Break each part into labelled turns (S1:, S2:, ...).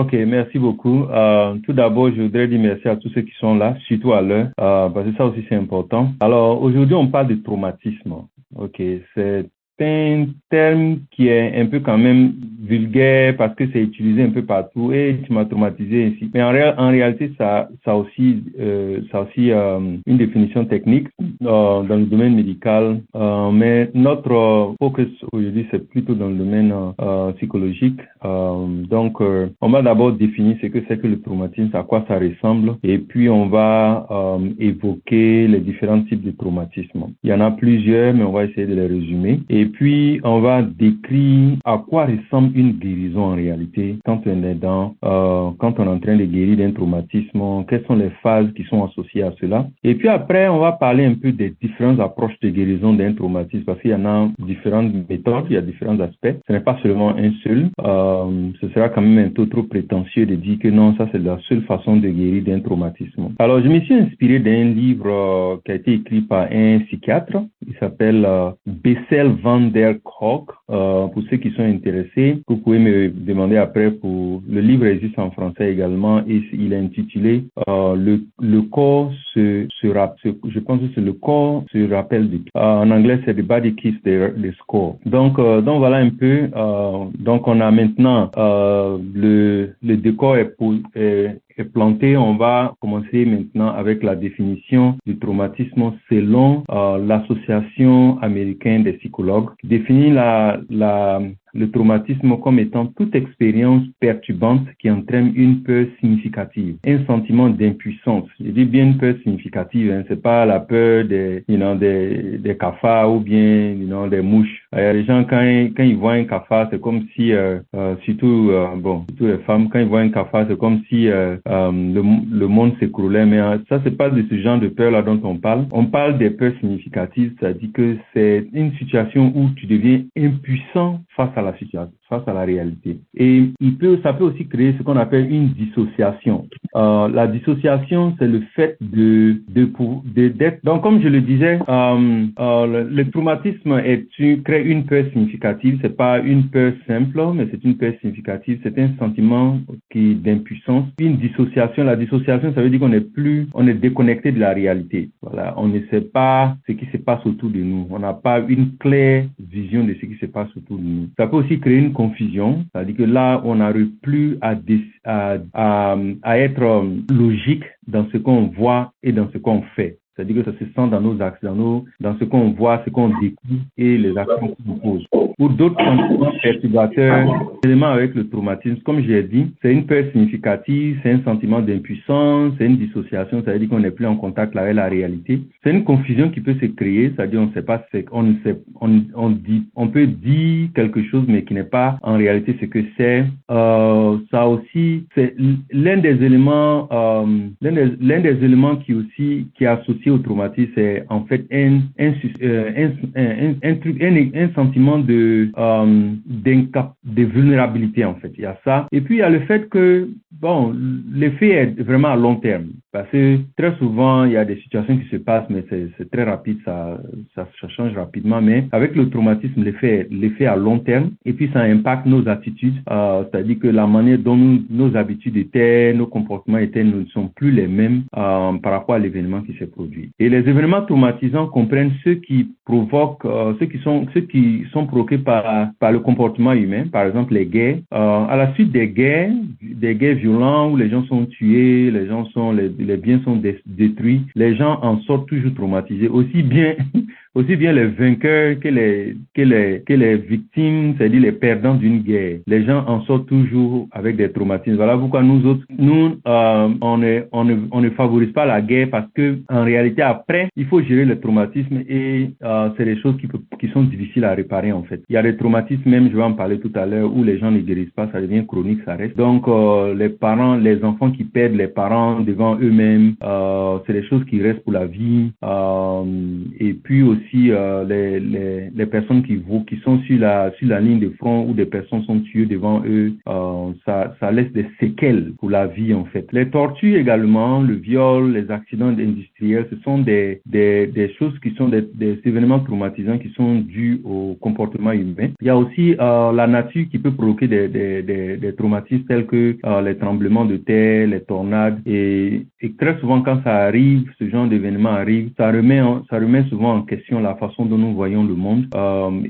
S1: Ok, merci beaucoup. Tout d'abord, je voudrais dire merci à tous ceux qui sont là, surtout à l'heure, parce que ça aussi c'est important. Alors, aujourd'hui, on parle de traumatisme. Ok, c'est un terme qui est un peu quand même vulgaire parce que c'est utilisé un peu partout et tu m'as traumatisé ainsi. Mais en réalité, ça aussi une définition technique dans le domaine médical. Mais notre focus aujourd'hui, c'est plutôt dans le domaine psychologique. On va d'abord définir ce que c'est que le traumatisme, à quoi ça ressemble, et puis on va évoquer les différents types de traumatisme. Il y en a plusieurs, mais on va essayer de les résumer. Et puis, on va décrire à quoi ressemble une guérison en réalité quand on est quand on est en train de guérir d'un traumatisme, quelles sont les phases qui sont associées à cela. Et puis après, on va parler un peu des différentes approches de guérison d'un traumatisme parce qu'il y en a différentes méthodes, il y a différents aspects. Ce n'est pas seulement un seul. Ce sera quand même un peu trop prétentieux de dire que non, ça c'est la seule façon de guérir d'un traumatisme. Alors, je me suis inspiré d'un livre qui a été écrit par un psychiatre. Il s'appelle Bessel van der Kolk. Pour ceux qui sont intéressés, vous pouvez me demander après. Le livre existe en français également et il est intitulé le corps je pense que c'est le corps se rappelle en anglais c'est The Body Keeps the Score. Donc voilà un peu. Donc on a maintenant le décor est planté. On va commencer maintenant avec la définition du traumatisme selon l'association américaine des psychologues, qui définit le traumatisme comme étant toute expérience perturbante qui entraîne une peur significative, un sentiment d'impuissance. Je dis bien une peur significative, hein, c'est pas la peur des cafards ou bien des mouches. Il y a des gens quand ils voient un cafard, c'est comme si surtout les femmes, quand ils voient un cafard, c'est comme si le monde s'écroulait. Mais ça, c'est pas de ce genre de peur là dont on parle. On parle des peurs significatives, c'est-à-dire que c'est une situation où tu deviens impuissant face à la situation, face à la réalité. Et ça peut aussi créer ce qu'on appelle une dissociation. La dissociation, c'est le fait d'être. Donc, comme je le disais, le traumatisme crée une peur significative. C'est pas une peur simple, mais c'est une peur significative. C'est un sentiment d'impuissance. Une dissociation. La dissociation, ça veut dire on est déconnecté de la réalité. Voilà. On ne sait pas ce qui se passe autour de nous. On n'a pas une claire vision de ce qui se passe autour de nous. Ça peut aussi créer une confusion. C'est-à-dire que là, on n'arrive plus à être logique dans ce qu'on voit et dans ce qu'on fait. C'est-à-dire que ça se sent dans nos actions, dans ce qu'on voit, ce qu'on découvre et les actions qu'on pose. Pour d'autres sentiments perturbateurs, éléments avec le traumatisme, comme j'ai dit, c'est une peur significative, c'est un sentiment d'impuissance, c'est une dissociation, ça veut dire qu'on n'est plus en contact avec la réalité. C'est une confusion qui peut se créer, c'est-à-dire on ne sait pas, on peut dire quelque chose mais qui n'est pas en réalité ce que c'est. Ça aussi, c'est l'un des éléments qui est associé au traumatisme, c'est en fait un sentiment de vulnérabilité en fait. Il y a ça. Et puis il y a le fait que l'effet est vraiment à long terme. Parce que très souvent, il y a des situations qui se passent, mais c'est très rapide, ça change rapidement. Mais avec le traumatisme, l'effet à long terme, et puis ça impacte nos attitudes, c'est-à-dire que la manière dont nos habitudes étaient, nos comportements étaient, ne sont plus les mêmes par rapport à l'événement qui s'est produit. Et les événements traumatisants comprennent ceux qui provoquent, ceux qui sont provoqués par le comportement humain, par exemple les guerres. À la suite des guerres violentes où les gens sont tués, les biens sont détruits, les gens en sortent toujours traumatisés, aussi bien les vainqueurs que les victimes, c'est-à-dire les perdants d'une guerre. Les gens en sortent toujours avec des traumatismes. Voilà pourquoi nous autres, on ne favorise pas la guerre parce que en réalité après, il faut gérer le traumatisme et c'est des choses qui sont difficiles à réparer en fait. Il y a des traumatismes même, je vais en parler tout à l'heure, où les gens ne guérissent pas, ça devient chronique, ça reste. Donc les enfants qui perdent les parents devant eux-mêmes, c'est des choses qui restent pour la vie. Et puis aussi aussi les personnes qui sont sur la ligne de front où des personnes sont tuées devant eux. Ça laisse des séquelles pour la vie en fait. Les tortures également, le viol, les accidents industriels, ce sont des choses qui sont des événements traumatisants qui sont dus au comportement humain. Il y a aussi la nature qui peut provoquer des traumatismes tels que les tremblements de terre, les tornades et très souvent quand ça arrive, ce genre d'événement arrive, ça remet souvent en question la façon dont nous voyons le monde.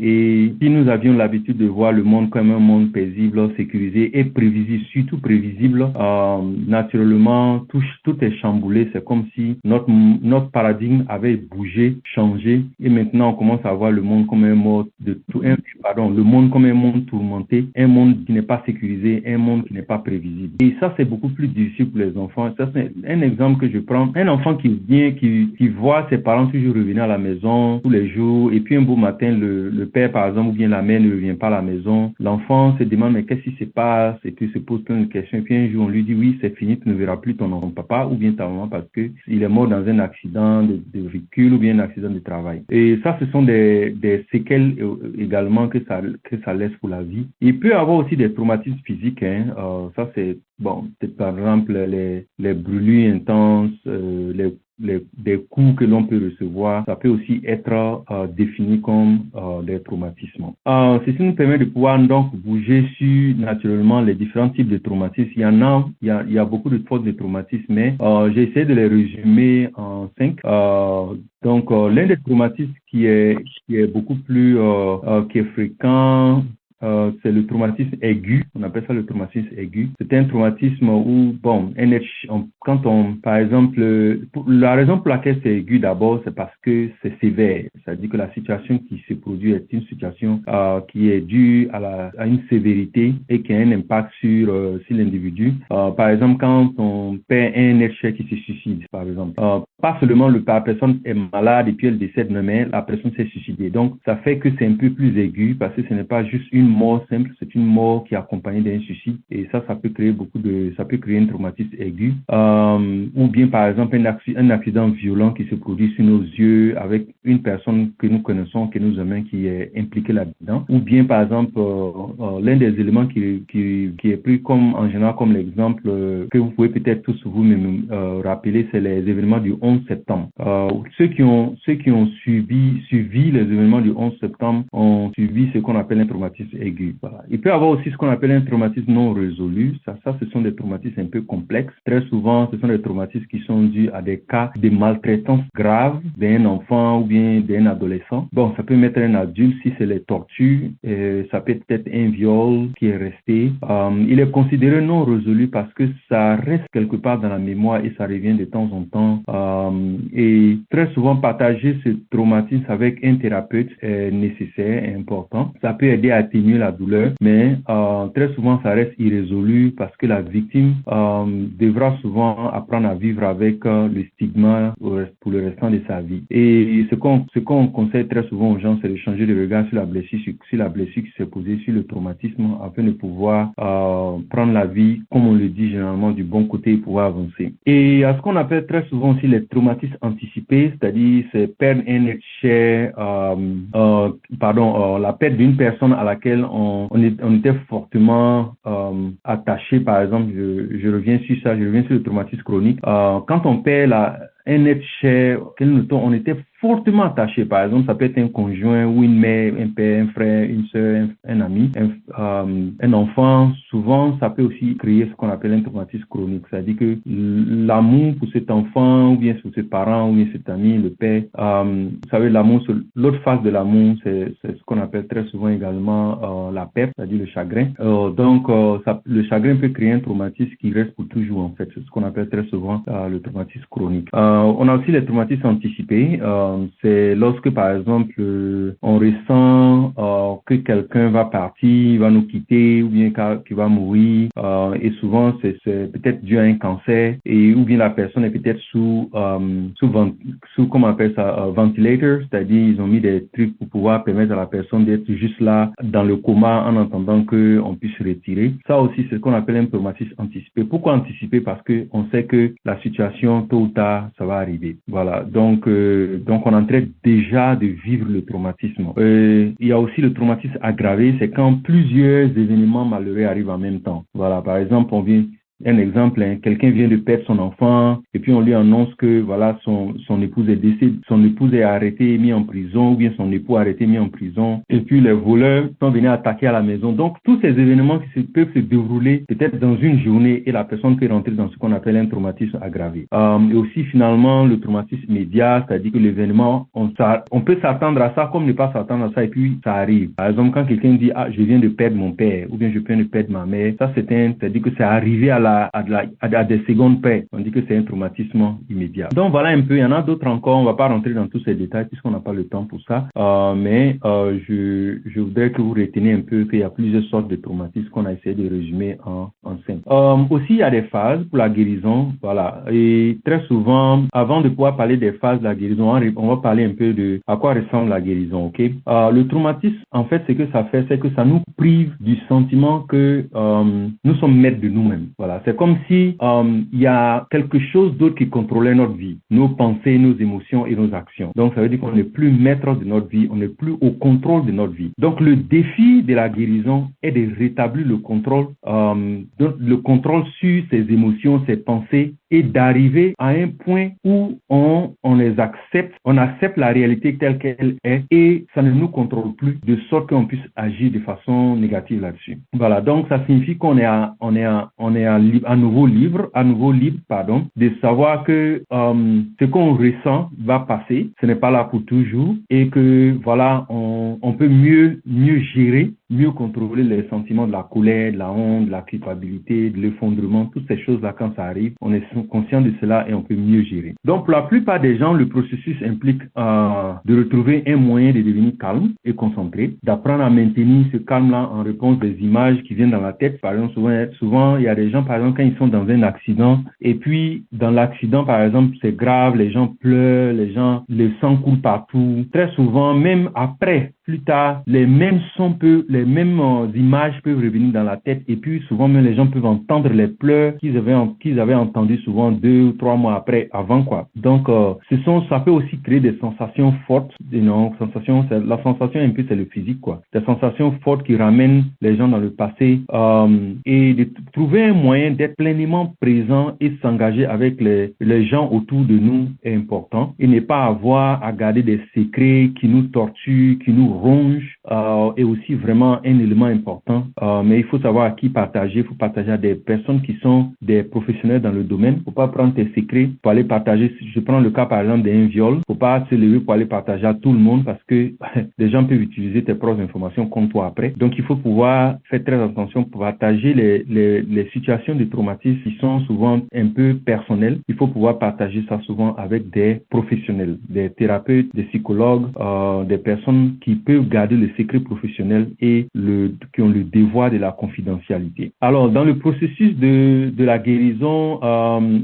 S1: Et si nous avions l'habitude de voir le monde comme un monde paisible, sécurisé et prévisible, surtout prévisible, naturellement tout est chamboulé. C'est comme si notre paradigme avait bougé, changé, et maintenant on commence à voir le monde comme le monde comme un monde tourmenté, un monde qui n'est pas sécurisé, un monde qui n'est pas prévisible. Et ça, c'est beaucoup plus difficile pour les enfants. Ça, c'est un exemple que je prends. Un enfant qui vient, qui voit ses parents toujours revenir à la maison tous les jours, et puis un beau matin, le père, par exemple, ou bien la mère ne revient pas à la maison. L'enfant se demande, mais qu'est-ce qui se passe? Et puis il se pose plein de questions. Et puis un jour, on lui dit, oui, c'est fini, tu ne verras plus ton papa ou bien ta maman parce que il est mort dans un accident de véhicule ou bien un accident de travail. Et ça, ce sont des séquelles également que ça laisse pour la vie. Il peut y avoir aussi des traumatismes physiques. Ça, c'est par exemple les brûlures intenses, des coups que l'on peut recevoir, ça peut aussi être défini comme des traumatismes. Ceci nous permet de pouvoir donc bouger sur naturellement les différents types de traumatismes. Il y a beaucoup de sortes de traumatismes, mais j'ai essayé de les résumer en 5. L'un des traumatismes qui est beaucoup plus qui est fréquent, c'est le traumatisme aigu. On appelle ça le traumatisme aigu. C'est un traumatisme où, par exemple, la raison pour laquelle c'est aigu d'abord, c'est parce que c'est sévère. C'est-à-dire que la situation qui se produit est une situation qui est due à une sévérité et qui a un impact sur l'individu. Par exemple, quand on perd un être cher qui se suicide, par exemple, pas seulement la personne est malade et puis elle décède, mais la personne s'est suicidée. Donc, ça fait que c'est un peu plus aigu parce que ce n'est pas juste une mort simple, c'est une mort qui est accompagnée d'un suicide. Et ça peut créer ça peut créer un traumatisme aigu. Ou bien, par exemple, un accident violent qui se produit sur nos yeux avec une personne que nous connaissons, que nous aimons, qui est impliquée là-dedans. Ou bien, par exemple, l'un des éléments qui est pris en général comme l'exemple que vous pouvez peut-être tous vous-même rappeler, c'est les événements du 11 septembre. Ceux qui ont suivi les événements du 11 septembre ont suivi ce qu'on appelle un traumatisme aigu. Voilà. Il peut y avoir aussi ce qu'on appelle un traumatisme non résolu. Ça, ce sont des traumatismes un peu complexes. Très souvent, ce sont des traumatismes qui sont dus à des cas de maltraitance grave d'un enfant ou bien d'un adolescent. Bon, ça peut mettre un adulte si c'est les tortures. Ça peut être un viol qui est resté. Il est considéré non résolu parce que ça reste quelque part dans la mémoire et ça revient de temps en temps. Et très souvent, partager ce traumatisme avec un thérapeute est nécessaire et important. Ça peut aider à atténuer la douleur, mais très souvent, ça reste irrésolu parce que la victime devra souvent apprendre à vivre avec le stigma pour le restant de sa vie. Et ce qu'on conseille très souvent aux gens, c'est de changer de regard sur la blessure qui s'est posée, sur le traumatisme, afin de pouvoir prendre la vie, comme on le dit généralement, du bon côté et pouvoir avancer. Et à ce qu'on appelle très souvent aussi les traumatismes anticipés, c'est-à-dire c'est perdre un être cher, la perte d'une personne à laquelle on était fortement attaché. Par exemple, je reviens sur le traumatisme chronique. Quand on perd un être cher, on était fortement attaché. Par exemple, ça peut être un conjoint ou une mère, un père, un frère, une soeur, un ami, un enfant. Souvent, ça peut aussi créer ce qu'on appelle un traumatisme chronique. C'est-à-dire que l'amour pour cet enfant, ou bien pour ses parents, ou bien cet ami, le père, vous savez, l'amour, l'autre face de l'amour, c'est ce qu'on appelle très souvent également la perte, c'est-à-dire le chagrin. Le chagrin peut créer un traumatisme qui reste pour toujours, en fait. C'est ce qu'on appelle très souvent le traumatisme chronique. On a aussi les traumatismes anticipés. C'est lorsque, par exemple, on ressent que quelqu'un va partir, va nous quitter, ou bien qu'il va mourir. Et souvent, c'est peut-être dû à un cancer, ou bien la personne est peut-être sous comment on appelle ça, ventilator, c'est-à-dire ils ont mis des trucs pour pouvoir permettre à la personne d'être juste là, dans le coma, en attendant qu'on puisse se retirer. Ça aussi, c'est ce qu'on appelle un traumatisme anticipé. Pourquoi anticiper? Parce que on sait que la situation, tôt ou tard, ça va arriver. Voilà. Donc donc on est en train déjà de vivre le traumatisme. Il y a aussi le traumatisme aggravé, c'est quand plusieurs événements malheureux arrivent en même temps. Voilà, par exemple, un exemple, quelqu'un vient de perdre son enfant et puis on lui annonce que voilà son épouse est décédée, son épouse est arrêtée et mise en prison, ou bien son époux arrêté et mis en prison, et puis les voleurs sont venus attaquer à la maison. Donc tous ces événements peuvent se dérouler peut-être dans une journée et la personne peut rentrer dans ce qu'on appelle un traumatisme aggravé. Et aussi finalement le traumatisme immédiat, c'est-à-dire que l'événement, on peut s'attendre à ça comme ne pas s'attendre à ça et puis ça arrive. Par exemple, quand quelqu'un dit je viens de perdre mon père ou bien je viens de perdre ma mère, ça c'est-à-dire que c'est arrivé à des secondes près. On dit que c'est un traumatisme immédiat. Donc voilà un peu, il y en a d'autres encore, on ne va pas rentrer dans tous ces détails puisqu'on n'a pas le temps pour ça, mais je voudrais que vous reteniez un peu qu'il y a plusieurs sortes de traumatismes qu'on a essayé de résumer en 5. Aussi, il y a des phases pour la guérison, voilà, et très souvent, avant de pouvoir parler des phases de la guérison, on va parler un peu de à quoi ressemble la guérison, ok? Le traumatisme, en fait, ce que ça fait, c'est que ça nous prive du sentiment que nous sommes maîtres de nous-mêmes. Voilà, c'est comme si il y a quelque chose d'autre qui contrôlait notre vie, nos pensées, nos émotions et nos actions. Donc, ça veut dire qu'on n'est plus maître de notre vie, on n'est plus au contrôle de notre vie. Donc, le défi de la guérison est de rétablir le contrôle sur ses émotions, ses pensées et d'arriver à un point où on les accepte, on accepte la réalité telle qu'elle est et ça ne nous contrôle plus de sorte qu'on puisse agir de façon négative là-dessus. Voilà, donc ça signifie qu'on est à nouveau libre, de savoir que ce qu'on ressent va passer, ce n'est pas là pour toujours et que voilà, on peut mieux gérer, mieux contrôler les sentiments de la colère, de la honte, de la culpabilité, de l'effondrement, toutes ces choses-là quand ça arrive, on est conscient de cela et on peut mieux gérer. Donc pour la plupart des gens, le processus implique de retrouver un moyen de devenir calme et concentré, d'apprendre à maintenir ce calme-là en réponse des images qui viennent dans la tête. Par exemple, souvent il y a des gens, par exemple, quand ils sont dans un accident et puis dans l'accident, par exemple, c'est grave, les gens pleurent, le sang coule partout. Très souvent, même après, plus tard, les mêmes images peuvent revenir dans la tête et puis souvent même les gens peuvent entendre les pleurs qu'ils avaient entendus souvent 2 ou 3 mois avant quoi. Donc ça peut aussi créer des sensations fortes, la sensation un peu c'est le physique quoi, des sensations fortes qui ramènent les gens dans le passé et de trouver un moyen d'être pleinement présent et s'engager avec les gens autour de nous est important et ne pas avoir à garder des secrets qui nous torturent, qui nous rongent est aussi vraiment un élément important. Mais il faut savoir à qui partager. Il faut partager à des personnes qui sont des professionnels dans le domaine. Il ne faut pas prendre tes secrets pour aller partager. Je prends le cas par exemple d'un viol. Il ne faut pas se lever pour aller partager à tout le monde parce que les gens peuvent utiliser tes propres informations contre toi après. Donc il faut pouvoir faire très attention pour partager les situations de traumatisme qui sont souvent un peu personnelles. Il faut pouvoir partager ça souvent avec des professionnels, des thérapeutes, des psychologues, des personnes qui peuvent garder le secret professionnel et qui ont le devoir de la confidentialité. Alors, dans le processus de la guérison,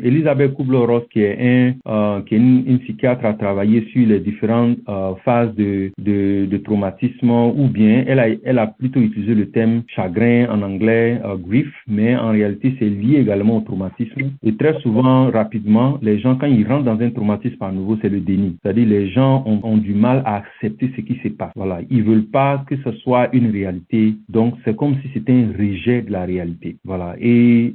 S1: Elisabeth Kubler-Ross, qui est une psychiatre, a travaillé sur les différentes phases de traumatisme, ou bien elle a plutôt utilisé le terme chagrin en anglais, grief, mais en réalité, c'est lié également au traumatisme. Et très souvent, rapidement, les gens, quand ils rentrent dans un traumatisme à nouveau, c'est le déni. C'est-à-dire, les gens ont du mal à accepter ce qui se passe. Voilà. Ils veulent pas que ce soit une réalité. Donc, c'est comme si c'était un rejet de la réalité. Voilà. Et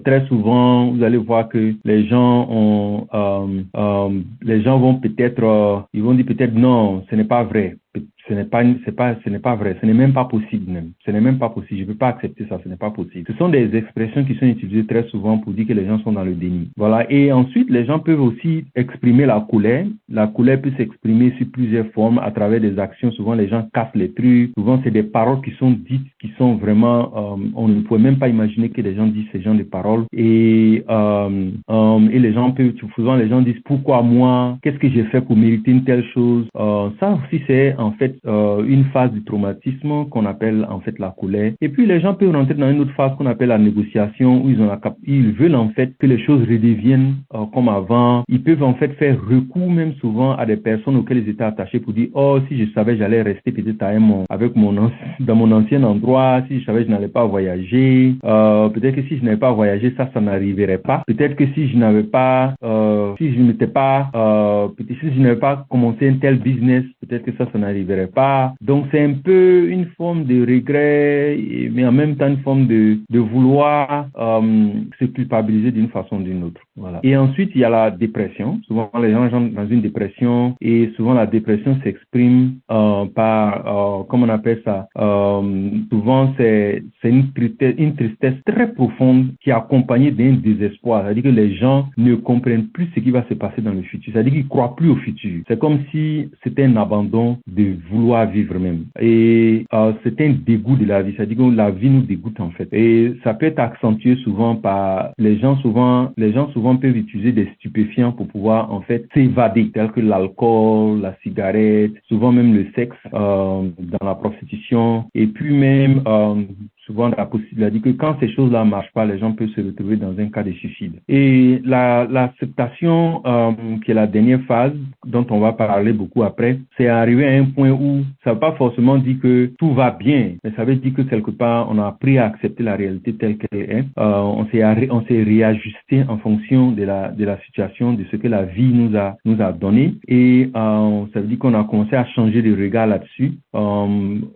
S1: très souvent, vous allez voir que les gens vont peut-être, ils vont dire peut-être non, ce n'est pas vrai. Ce n'est pas vrai. Ce n'est même pas possible même. Ce n'est même pas possible. Je ne peux pas accepter ça. Ce n'est pas possible. Ce sont des expressions qui sont utilisées très souvent pour dire que les gens sont dans le déni. Voilà. Et ensuite, les gens peuvent aussi exprimer la colère. La colère peut s'exprimer sous plusieurs formes à travers des actions. Souvent, les gens cassent les trucs. Souvent, c'est des paroles qui sont dites, qui sont vraiment, on ne pourrait même pas imaginer que les gens disent ces genres de paroles. Et les gens peuvent, souvent, les gens disent pourquoi moi? Qu'est-ce que j'ai fait pour mériter une telle chose? Ça aussi, c'est en fait une phase du traumatisme qu'on appelle en fait la colère. Et puis les gens peuvent rentrer dans une autre phase qu'on appelle la négociation, où ils veulent en fait que les choses redeviennent comme avant. Ils peuvent en fait faire recours même souvent à des personnes auxquelles ils étaient attachés pour dire oh si je savais j'allais rester peut-être dans mon ancien endroit, si je savais je n'allais pas voyager, peut-être que si je n'avais pas voyagé ça n'arriverait pas. Peut-être que si je n'avais pas si je n'étais pas peut-être si je n'avais pas commencé un tel business, peut-être que ça n'arriverait pas. Donc c'est un peu une forme de regret, mais en même temps une forme de vouloir se culpabiliser d'une façon ou d'une autre. Voilà. Et ensuite, il y a la dépression. Souvent, les gens sont dans une dépression et souvent la dépression s'exprime par, comment on appelle ça, souvent c'est une tristesse très profonde qui est accompagnée d'un désespoir. C'est-à-dire que les gens ne comprennent plus ce qui va se passer dans le futur. C'est-à-dire qu'ils ne croient plus au futur. C'est comme si c'était un abandon de vouloir vivre même. Et c'est un dégoût de la vie. C'est-à-dire que la vie nous dégoûte en fait. Et ça peut être accentué souvent par les gens souvent peuvent utiliser des stupéfiants pour pouvoir en fait s'évader, tels que l'alcool, la cigarette, souvent même le sexe dans la prostitution, et puis même souvent la possibilité que quand ces choses-là marchent pas, les gens peuvent se retrouver dans un cas de suicide. Et l'acceptation, qui est la dernière phase dont on va parler beaucoup après, c'est arriver à un point où ça ne veut pas forcément dire que tout va bien, mais ça veut dire que quelque part on a appris à accepter la réalité telle qu'elle est. On s'est réajusté en fonction de la situation, de ce que la vie nous a donné, et ça veut dire qu'on a commencé à changer de regard là-dessus.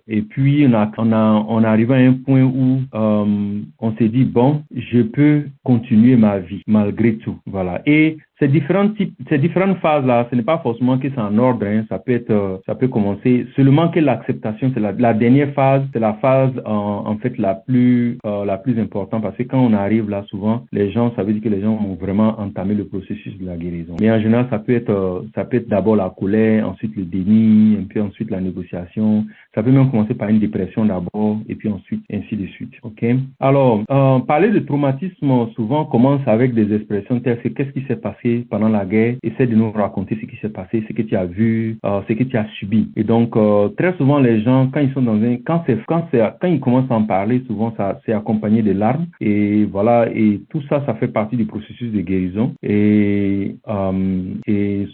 S1: Et puis on arrive à un point où on s'est dit bon, je peux continuer ma vie malgré tout. Voilà. Et ces différentes phases-là, ce n'est pas forcément que c'est en ordre, hein. Ça peut commencer seulement que l'acceptation, c'est la dernière phase, c'est la phase en fait la plus importante, parce que quand on arrive là, souvent ça veut dire que les gens ont vraiment entamé le processus de la guérison. Mais en général, ça peut être d'abord la colère, ensuite le déni, et puis ensuite la négociation. Ça peut même commencer par une dépression d'abord, et puis ensuite ainsi de suite. Ok. Alors, parler de traumatisme souvent commence avec des expressions telles que qu'est-ce qui s'est passé pendant la guerre, essaie de nous raconter ce qui s'est passé, ce que tu as vu, ce que tu as subi. Et donc, très souvent, les gens, quand ils sont quand ils commencent à en parler, souvent, ça c'est accompagné de larmes. Et voilà, et tout ça, ça fait partie du processus de guérison. Et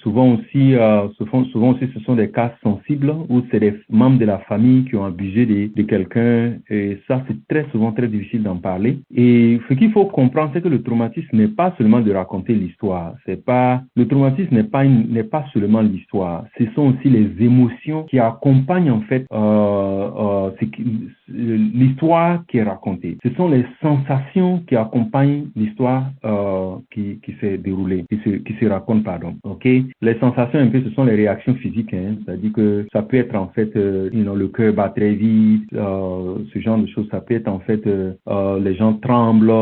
S1: souvent aussi, ce sont des cas sensibles où c'est des membres de la famille qui ont abusé de quelqu'un. Et ça, c'est très souvent très difficile d'en parler. Et ce qu'il faut comprendre, c'est que le traumatisme n'est pas seulement de raconter l'histoire. Le traumatisme n'est pas seulement l'histoire. Ce sont aussi les émotions qui accompagnent en fait l'histoire qui est racontée. Ce sont les sensations qui accompagnent l'histoire qui s'est déroulée, qui se raconte, pardon. Ok. Les sensations un peu, ce sont les réactions physiques, hein. C'est-à-dire que ça peut être en fait, le cœur bat très vite, ce genre de choses. Ça peut être en fait, les gens tremblent.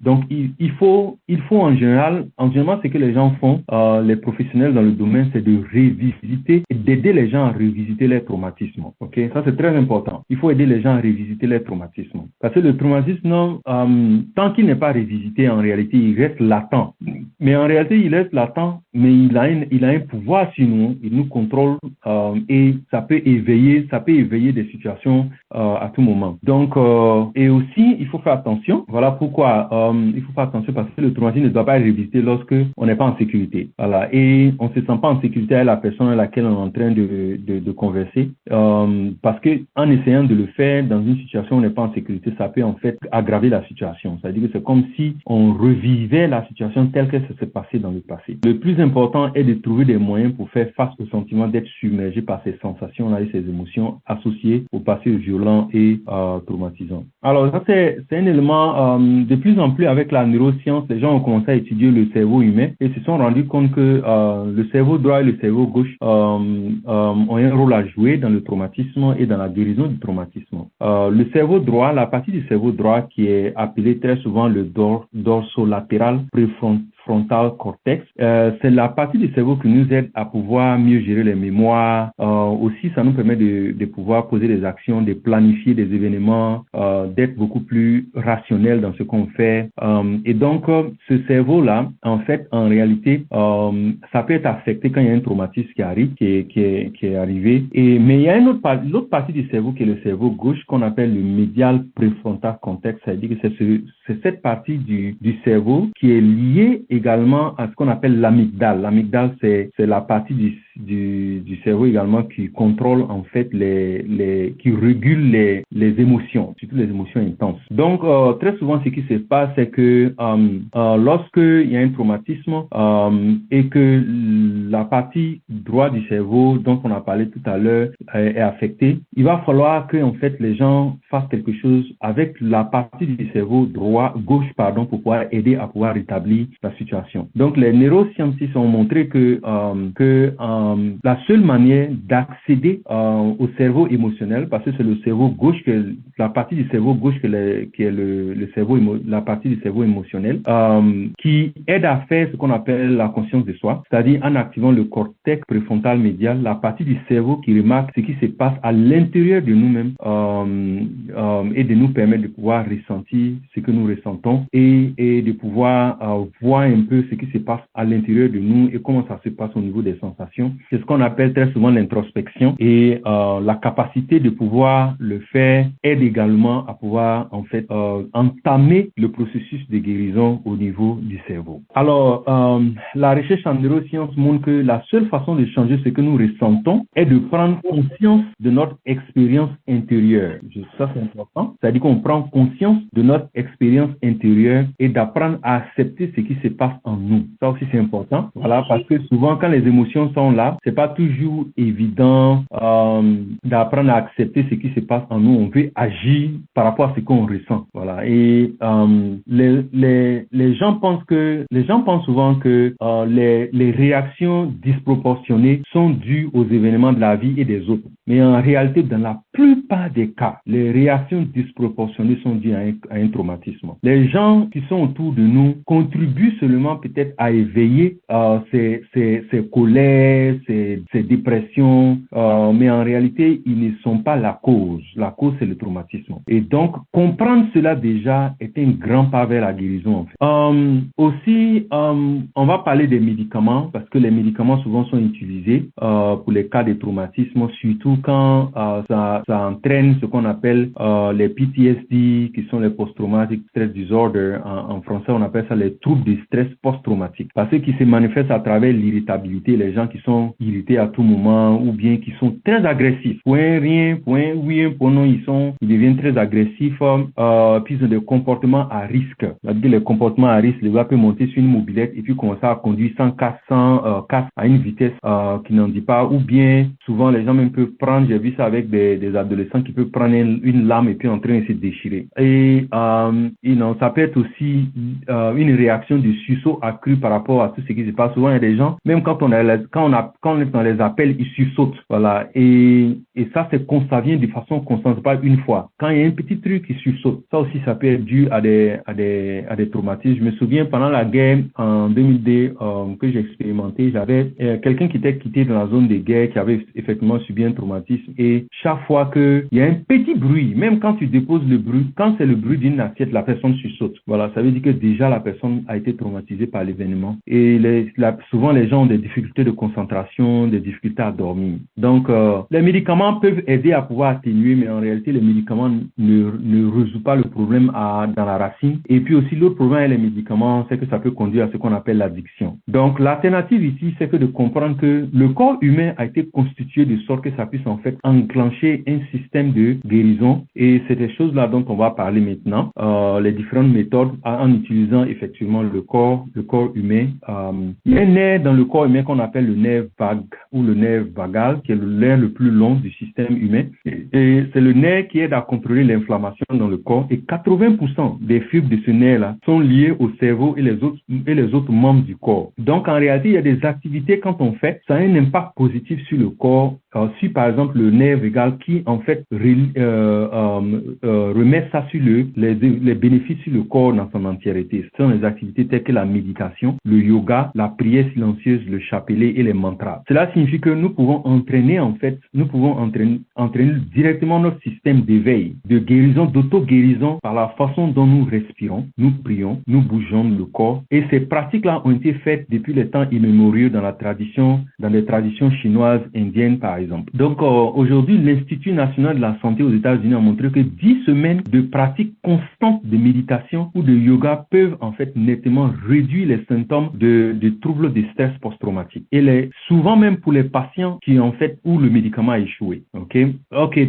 S1: Donc il faut en général, ce que les gens font, les professionnels dans le domaine, c'est de revisiter et d'aider les gens à revisiter les traumatismes. Ok, ça c'est très important. Il faut aider les gens à revisiter les traumatismes, parce que le traumatisme, tant qu'il n'est pas revisité, en réalité, il reste latent. Mais en réalité, il reste latent, mais il a un pouvoir sur nous, il nous contrôle, et ça peut éveiller des situations à tout moment. Donc, et aussi, il faut faire attention. Voilà pourquoi il faut faire attention, parce que le traumatisme ne doit pas être revisité lorsque on n'est pas en sécurité. Voilà. Et on ne se sent pas en sécurité avec la personne avec laquelle on est en train de converser. Parce que en essayant de le faire dans une situation où on n'est pas en sécurité, ça peut en fait aggraver la situation. C'est-à-dire que c'est comme si on revivait la situation telle que ça s'est passé dans le passé. Le plus important est de trouver des moyens pour faire face au sentiment d'être submergé par ces sensations-là et ces émotions associées au passé violent et traumatisant. Alors ça, c'est un élément, de plus en plus avec la neuroscience, les gens ont commencé à étudier le cerveau humain et se sont rendus compte que le cerveau droit et le cerveau gauche ont un rôle à jouer dans le traumatisme et dans la guérison du traumatisme. Le cerveau droit, la partie du cerveau droit qui est appelée très souvent le dorsolatéral préfrontal cortex. C'est la partie du cerveau qui nous aide à pouvoir mieux gérer les mémoires. Aussi, ça nous permet de pouvoir poser des actions, de planifier des événements, d'être beaucoup plus rationnel dans ce qu'on fait. Et donc, ce cerveau-là, en fait, en réalité, ça peut être affecté quand il y a un traumatisme qui arrive, qui est arrivé. Mais il y a l'autre partie du cerveau qui est le cerveau gauche qu'on appelle le médial préfrontal cortex. C'est-à-dire que c'est cette partie du cerveau qui est liée également à ce qu'on appelle l'amygdale. L'amygdale, c'est la partie du cerveau également qui contrôle en fait qui régule les émotions, surtout les émotions intenses. Donc très souvent ce qui se passe c'est que lorsque il y a un traumatisme et que la partie droite du cerveau dont on a parlé tout à l'heure est affectée, il va falloir que en fait les gens fassent quelque chose avec la partie du cerveau gauche pour pouvoir aider à pouvoir rétablir la situation. Donc les neuroscientifiques ont montré que la seule manière d'accéder au cerveau émotionnel, parce que c'est le cerveau gauche la partie du cerveau gauche qui est la partie du cerveau émotionnel, qui aide à faire ce qu'on appelle la conscience de soi, c'est-à-dire en activant le cortex préfrontal médial, la partie du cerveau qui remarque ce qui se passe à l'intérieur de nous-mêmes et de nous permettre de pouvoir ressentir ce que nous ressentons et de pouvoir voir un peu ce qui se passe à l'intérieur de nous et comment ça se passe au niveau des sensations. C'est ce qu'on appelle très souvent l'introspection et la capacité de pouvoir le faire aide également à pouvoir en fait entamer le processus de guérison au niveau du cerveau. Alors, la recherche en neurosciences montre que la seule façon de changer ce que nous ressentons est de prendre conscience de notre expérience intérieure. Ça, c'est important. C'est-à-dire qu'on prend conscience de notre expérience intérieure et d'apprendre à accepter ce qui se passe en nous. Ça aussi, c'est important. Voilà, parce que souvent, quand les émotions sont là, c'est pas toujours évident d'apprendre à accepter ce qui se passe en nous. On veut agir par rapport à ce qu'on ressent. Voilà. Et les gens pensent souvent que les réactions disproportionnées sont dues aux événements de la vie et des autres. Mais en réalité, dans la plupart des cas, les réactions disproportionnées sont dues à un traumatisme. Les gens qui sont autour de nous contribuent seulement peut-être à éveiller ces colères, ces dépressions, mais en réalité, ils ne sont pas la cause. La cause, c'est le traumatisme. Et donc, comprendre cela déjà est un grand pas vers la guérison. En fait. Aussi, on va parler des médicaments parce que les médicaments souvent sont utilisés pour les cas de traumatisme, surtout quand ça entraîne ce qu'on appelle les PTSD, qui sont les post-traumatic stress disorder. En français, on appelle ça les troubles de stress post-traumatique. Parce que qui se manifestent à travers l'irritabilité, les gens qui sont irrités à tout moment ou bien qui sont très agressifs. Pour un rien, pour un oui, pour non, ils deviennent très agressifs, puis ils ont des comportements à risque. C'est-à-dire les comportements à risque, le gars peut monter sur une mobilette et puis commencer à conduire sans casque à une vitesse qui n'en dit pas, ou bien souvent les gens même peuvent prendre, j'ai vu ça avec des adolescents qui peuvent prendre une lame et puis en train de se déchirer. Et ça peut être aussi une réaction de sursaut accrue par rapport à tout ce qui se passe. Souvent il y a des gens, même quand on les appelle, ils sursautent. Voilà. Et ça vient de façon constante, pas une fois. Quand il y a un petit truc qui sursaute, ça aussi ça peut être dû à des traumatismes. Je me souviens pendant la guerre en 2002 que j'ai expérimenté, j'avais quelqu'un qui était quitté dans la zone de guerre, qui avait effectivement subi un traumatisme, et chaque fois que il y a un petit bruit, même quand tu déposes le bruit, quand c'est le bruit d'une assiette, la personne sursaute. Voilà, ça veut dire que déjà la personne a été traumatisée par l'événement. Et souvent les gens ont des difficultés de concentration, des difficultés à dormir. Donc les médicaments peuvent aider à pouvoir atténuer, mais en réalité les médicaments ne résout pas le problème dans la racine. Et puis aussi l'autre problème avec les médicaments, c'est que ça peut conduire à ce qu'on appelle l'addiction. Donc l'alternative ici, c'est que de comprendre que le corps humain a été constitué de sorte que ça puisse en fait enclencher un système de guérison. Et c'est des choses là dont on va parler maintenant, les différentes méthodes en utilisant effectivement le corps humain. Il y a un nerf dans le corps humain qu'on appelle le nerf vague ou le nerf vagal, qui est le nerf le plus long du système humain. Et c'est le nerf qui aide à contrôler l'inflammation dans le corps. Et 80% des fibres de ce nerf-là sont liées au cerveau et les autres membres du corps. Donc, en réalité, il y a des activités quand on fait, ça a un impact positif sur le corps sur par exemple le nerf vagal qui en fait remet ça sur les bénéfices sur le corps dans son entièreté. Ce sont les activités telles que la méditation, le yoga, la prière silencieuse, le chapelet et les mantras. Cela signifie que nous pouvons entraîner directement notre système d'éveil, de guérison, d'auto-guérison par la façon dont nous respirons, nous prions, nous bougeons le corps. Et ces pratiques-là ont été faites depuis les temps immémoriaux dans les traditions chinoises, indiennes par exemple. Donc aujourd'hui, l'Institut national de la santé aux États-Unis a montré que 10 semaines de pratiques constantes de méditation ou de yoga peuvent en fait nettement réduire les symptômes de troubles de stress post-traumatique. Et souvent même pour les patients qui en fait où le médicament a échoué. Ok.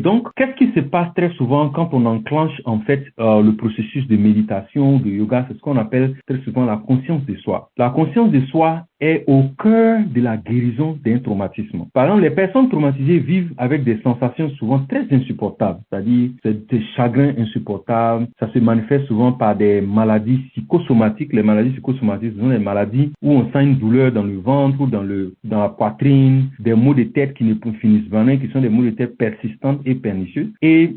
S1: Donc qu'est-ce qui se passe très souvent quand on enclenche en fait le processus de méditation, de yoga? C'est ce qu'on appelle très souvent la conscience de soi. La conscience de soi est au cœur de la guérison d'un traumatisme. Par exemple, les personnes traumatisées vivent avec des sensations souvent très insupportables, c'est-à-dire des chagrins insupportables. Ça se manifeste souvent par des maladies psychosomatiques. Les maladies psychosomatiques sont des maladies où on sent une douleur dans le ventre ou dans la poitrine, des maux de tête qui ne finissent jamais, qui sont des maux de tête persistantes et pernicieuses. Et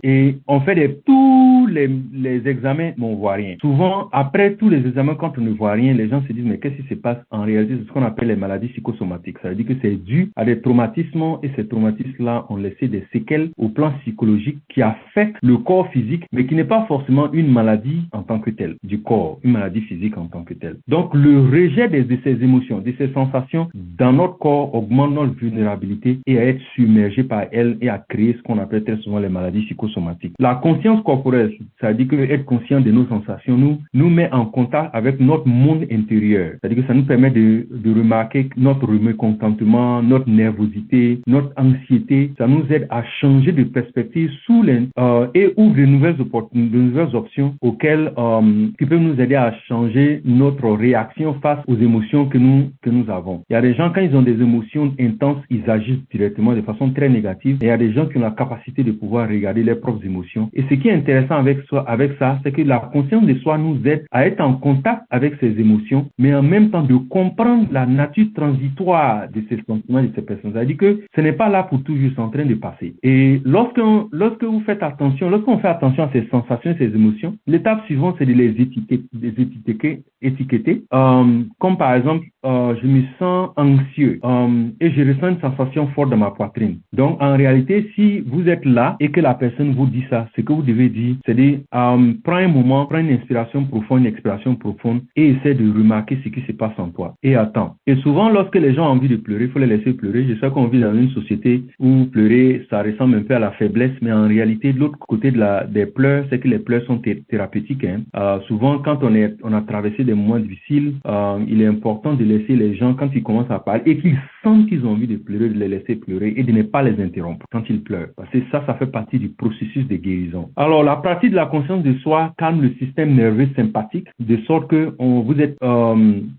S1: on fait tous les examens, mais on ne voit rien. Souvent, après tous les examens, quand on ne voit rien, les gens se disent, mais qu'est-ce qui se passe? En réalité, c'est ce qu'on appelle les maladies psychosomatiques. Ça veut dire que c'est dû à des traumatismes et ces traumatismes-là ont laissé des séquelles au plan psychologique qui affectent le corps physique, mais qui n'est pas forcément une maladie en tant que telle du corps, une maladie physique en tant que telle. Donc, le rejet de ces émotions, de ces sensations dans notre corps augmente notre vulnérabilité et à être submergé par elles et à créer ce qu'on appelle très souvent les maladies psychosomatiques. La conscience corporelle, ça veut dire que être conscient de nos sensations nous met en contact avec notre monde intérieur. C'est-à-dire que ça nous permet de remarquer notre mécontentement, notre nervosité, notre anxiété. Ça nous aide à changer de perspective et ouvre de nouvelles options auxquelles qui peuvent nous aider à changer notre réaction face aux émotions que nous avons. Il y a des gens, quand ils ont des émotions intenses, ils agissent directement de façon très négative. Et il y a des gens qui ont la capacité de pouvoir regarder leurs propres émotions. Et ce qui est intéressant avec ça, c'est que la conscience de soi nous aide à être en contact avec ces émotions, mais en même temps de comprendre la nature transitoire de ces sentiments, de ces personnes. C'est-à-dire que ce n'est pas là pour toujours, c'est en train de passer. Et lorsque vous faites attention, lorsqu'on fait attention à ces sensations, ces émotions, l'étape suivante, c'est de les étiqueter. Comme par exemple, je me sens anxieux et je ressens une sensation forte dans ma poitrine. Donc, en réalité, si vous êtes là et que la personne vous dit ça, ce que vous devez dire, c'est de prends un moment, prends une inspiration profonde, une expiration profonde et essaie de remarquer ce qui se passe en toi. Et attends. Et souvent, lorsque les gens ont envie de pleurer, il faut les laisser pleurer. Je sais qu'on vit dans une société où pleurer, ça ressemble un peu à la faiblesse, mais en réalité, de l'autre côté des pleurs, c'est que les pleurs sont thérapeutiques. Souvent, quand on a traversé des moments difficiles, il est important de laisser les gens, quand ils commencent à parler et qu'ils sentent qu'ils ont envie de pleurer, de les laisser pleurer et de ne pas les interrompre quand ils pleurent. Parce que ça fait partie du processus de guérison. Alors, la pratique de la conscience de soi calme le système nerveux sympathique de sorte que vous êtes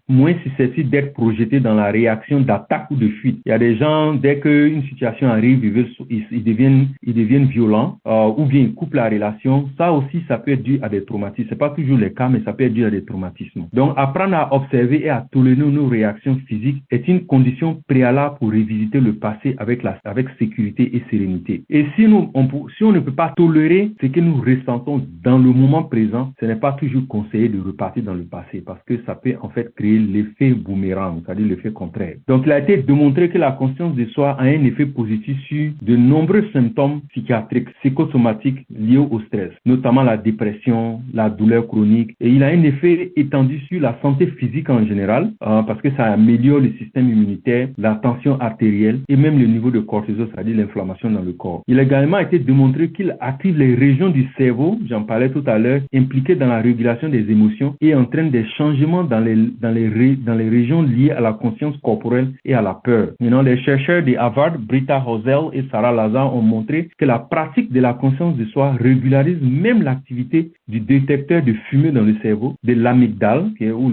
S1: moins susceptible d'être projeté dans la réaction d'attaque ou de fuite. Il y a des gens, dès qu'une situation arrive, ils deviennent violents ou bien ils coupent la relation. Ça aussi, ça peut être dû à des traumatismes. C'est pas toujours le cas, mais ça peut être dû à des traumatismes. Donc, apprendre à observer et à tolérer nos réactions physiques est une condition préalable pour revisiter le passé avec sécurité et sérénité. Et si on ne peut pas tolérer ce que nous ressentons dans le moment présent, ce n'est pas toujours conseillé de repartir dans le passé parce que ça peut en fait créer l'effet boomerang, c'est-à-dire l'effet contraire. Donc, il a été démontré que la conscience de soi a un effet positif sur de nombreux symptômes psychiatriques, psychosomatiques liés au stress, notamment la dépression, la douleur chronique. Et il a un effet étendu sur la santé physique en général parce que ça améliore le système immunitaire, la tension artérielle et même le niveau de cortisol, c'est-à-dire l'inflammation dans le corps. Il a également été démontré qu'il active les régions du cerveau, j'en parlais tout à l'heure, impliquées dans la régulation des émotions et entraîne des changements dans les régions liées à la conscience corporelle et à la peur. Maintenant, les chercheurs de Harvard, Britta Hossel et Sarah Lazar ont montré que la pratique de la conscience de soi régularise même l'activité du détecteur de fumée dans le cerveau, de l'amygdale, l'amygdale, où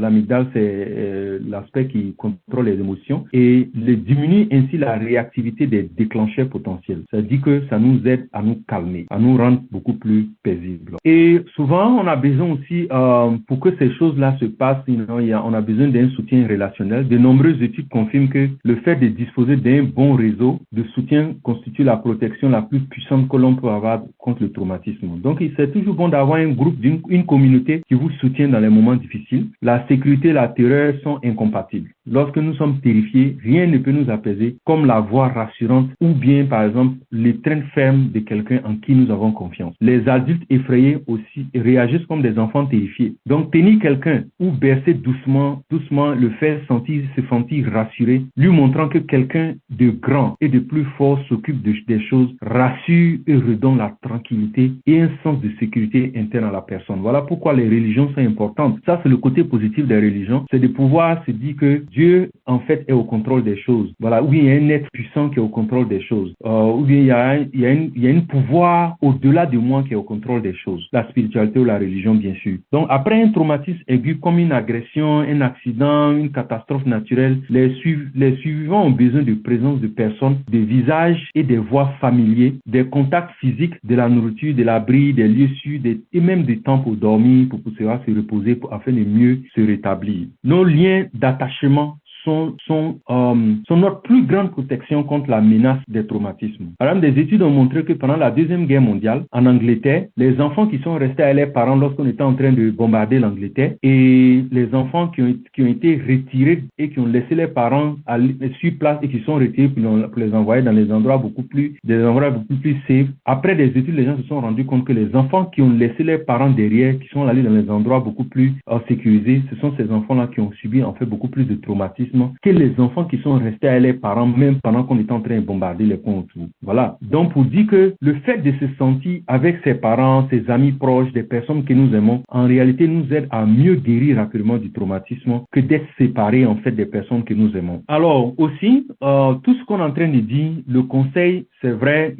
S1: l'amygdale, c'est l'aspect qui contrôle les émotions, et diminue ainsi la réactivité des déclencheurs potentiels. Ça dit que ça nous aide à nous calmer, à nous rendre beaucoup plus paisibles. Et souvent, on a besoin aussi, pour que ces choses-là se passent, on a besoin d'un soutien relationnel. De nombreuses études confirment que le fait de disposer d'un bon réseau de soutien constitue la protection la plus puissante que l'on peut avoir contre le traumatisme. Donc, c'est toujours bon d'avoir un groupe, une communauté qui vous soutient dans les moments difficiles. La sécurité et la terreur sont incompatibles. Lorsque nous sommes terrifiés, rien ne peut nous apaiser comme la voix rassurante ou bien, par exemple, l'étreinte ferme de quelqu'un en qui nous avons confiance. Les adultes effrayés aussi réagissent comme des enfants terrifiés. Donc, tenir quelqu'un ou bercer doucement, le faire se sentir rassuré, lui montrant que quelqu'un de grand et de plus fort s'occupe des choses, rassure et redonne la tranquillité et un sens de sécurité interne à la personne. Voilà pourquoi les religions sont importantes. Ça, c'est le côté positif des religions, c'est de pouvoir se dire que Dieu, en fait, est au contrôle des choses. Voilà, où il y a un être puissant qui est au contrôle des choses. Ou bien il y a un pouvoir au-delà de moi qui est au contrôle des choses. La spiritualité ou la religion, bien sûr. Donc, après un traumatisme aigu comme une agression, un accident, une catastrophe naturelle, les suivants ont besoin de présence de personnes, de visages et des voix familiers, des contacts physiques, de la nourriture, de l'abri, des lieux sûrs et même du temps pour dormir, pour pouvoir se reposer afin de mieux se rétablir. Nos liens d'attachement sont notre plus grande protection contre la menace des traumatismes. Par exemple, des études ont montré que pendant la Deuxième Guerre mondiale, en Angleterre, les enfants qui sont restés avec leurs parents lorsqu'on était en train de bombarder l'Angleterre et les enfants qui ont été retirés et qui ont laissé leurs parents sur place et qui sont retirés pour les envoyer dans des endroits beaucoup plus safe. Après des études, les gens se sont rendus compte que les enfants qui ont laissé leurs parents derrière, qui sont allés dans des endroits beaucoup plus sécurisés, ce sont ces enfants-là qui ont subi en fait beaucoup plus de traumatismes que les enfants qui sont restés avec les parents même pendant qu'on était en train de bombarder les coins autour. Voilà. Donc, pour dire que le fait de se sentir avec ses parents, ses amis proches, des personnes que nous aimons, en réalité nous aide à mieux guérir rapidement du traumatisme que d'être séparés en fait des personnes que nous aimons. Alors, aussi, tout ce qu'on est en train de dire, le conseil, c'est vrai,